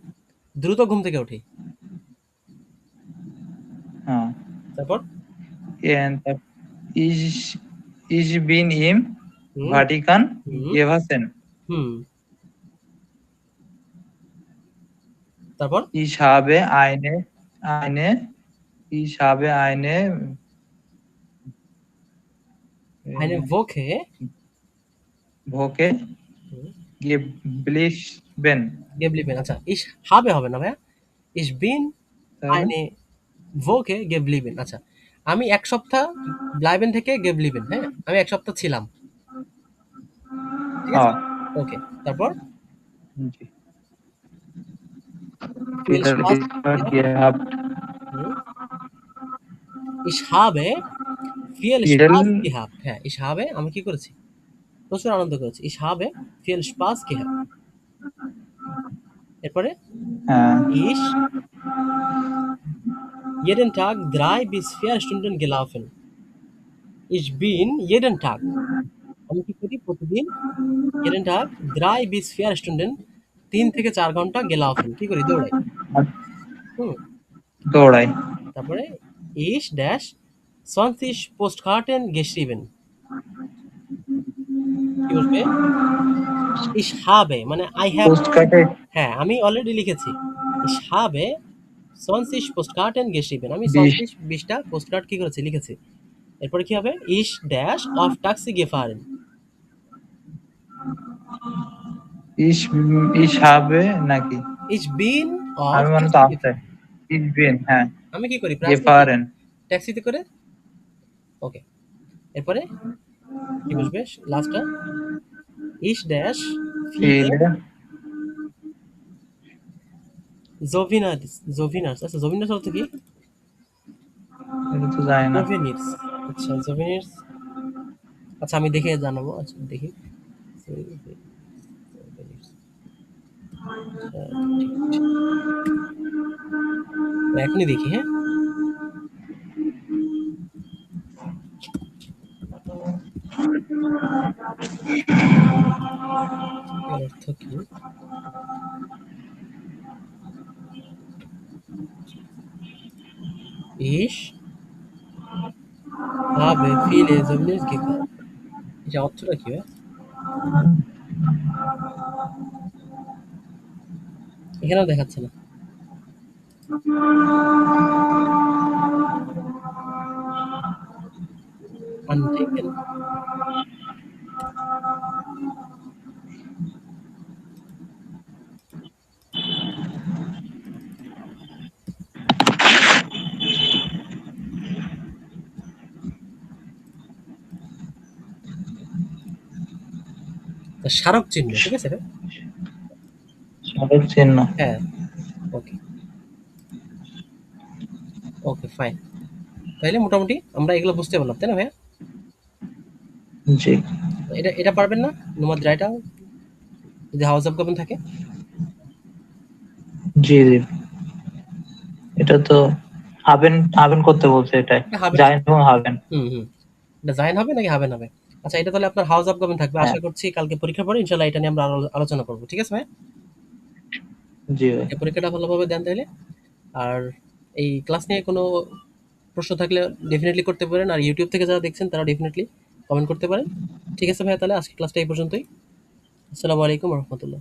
দ্রুত ঘুম থেকে উঠি। হ্যাঁ। তারপর? And ich bin im hmm, Vatikan hmm, gewesen. হুম, তারপর? Ich habe ich habe eine Woche Woche হুম, geblieben. geblieben, আচ্ছা, ich habe হবে না ভাইয়া? ich bin তাহলে eine Woche geblieben, আচ্ছা, আমি ১ সপ্তাহ bleiben থেকে geblieben, হ্যাঁ? আমি ১ সপ্তাহ ছিলাম। ঠিক আছে? হ্যাঁ, ওকে। তারপর? জি। viel Spaß gehabt, gehabt. হুম, ich habe viel Viel Spaß gehabt, হ্যাঁ, ich habe আমি কি করেছি? প্রচুর আনন্দ করেছি। ich habe viel Spaß gehabt। এরপরে? ich jeden Tag 3 bis 4 Stunden gelaufen। ich bin jeden Tag আমি কি করি? প্রতিদিন jeden Tag 3 bis 4 Stunden ৩ থেকে ৪ ঘন্টা gelaufen কি করি? দৌড়াই। হুম, দৌড়াই। তারপরে ich dash 20 Postkarten geschrieben। কি বসবে? ich habe মানে I have, পোস্ট কার্ডে হ্যাঁ, আমি অলরেডি লিখেছি। ich habe 20 Postkarten geschrieben। আমি 20 20 টা পোস্টকার্ড কি করেছি? লিখেছি। এরপরে কি হবে? ich dash auf Taxi gefahren। ich habe নাকি? ich bin auf আমি মনে তো Taxi আছে। gefahren। ich bin, হ্যাঁ, আমি কি করি? প্রায় কি gefahren. ট্যাক্সিতে করে, ওকে। এরপরে কি বসবে? লাস্টটা ich dash viele viele Souvenirs, আচ্ছা, Souvenirs অর্থ কি? এটা তো জানি না। Souvenirs, আচ্ছা, Souvenirs, আচ্ছা, আমি দেখে জানাবো। আচ্ছা, দেখি। Souvenirs, আচ্ছা, ঠিক আছে। আমি এখনই দেখি, হ্যাঁ? এর অর্থ কি? Ich habe viele Souvenirs gekauft। এটা অর্থটা কি ভাই? এখানেও দেখাচ্ছে না। Untaken, স্মারক চিহ্ন, ঠিক আছে ভাই? স্মারক চিহ্ন। হ্যাঁ, ওকে, ওকে, ফাইন। তাইলে মোটামুটি আমরা এগুলো বুঝতে পারলাম, তাই না ভাইয়া? জি, এটা এটা পারবেন না? Nummer 3 টা যদি Hausaufgaben থাকে? জি, জি। এটা তো হাবেন করতে বলছে এটাই। এটা হবে। জাইন এবং হাবেন। হুম, হুম। এটা জায়েন হবে নাকি হাবেন হবে? আচ্ছা, এটা তাহলে আপনার Hausaufgaben থাকবে। হ্যাঁ, আশা করছি কালকে পরীক্ষার পরে ইনশাআল্লাহ এটা নিয়ে আমরা আলোচনা করব। ঠিক আছে ভাইয়া? জি ভাই। এই পরীক্ষাটা ভালোভাবে দেন তাইলে। আর এই ক্লাস নিয়ে কোনো প্রশ্ন থাকলে ডেফিনিটলি করতে পারেন। আর YouTube থেকে যারা দেখছেন তারা ডেফিনিটলি কমেন্ট করতে পারেন। ঠিক আছে ভাইয়া, তাহলে আজকের ক্লাসটা এই পর্যন্তই। আসসালামু আলাইকুম ওয়া রাহমাতুল্লাহ।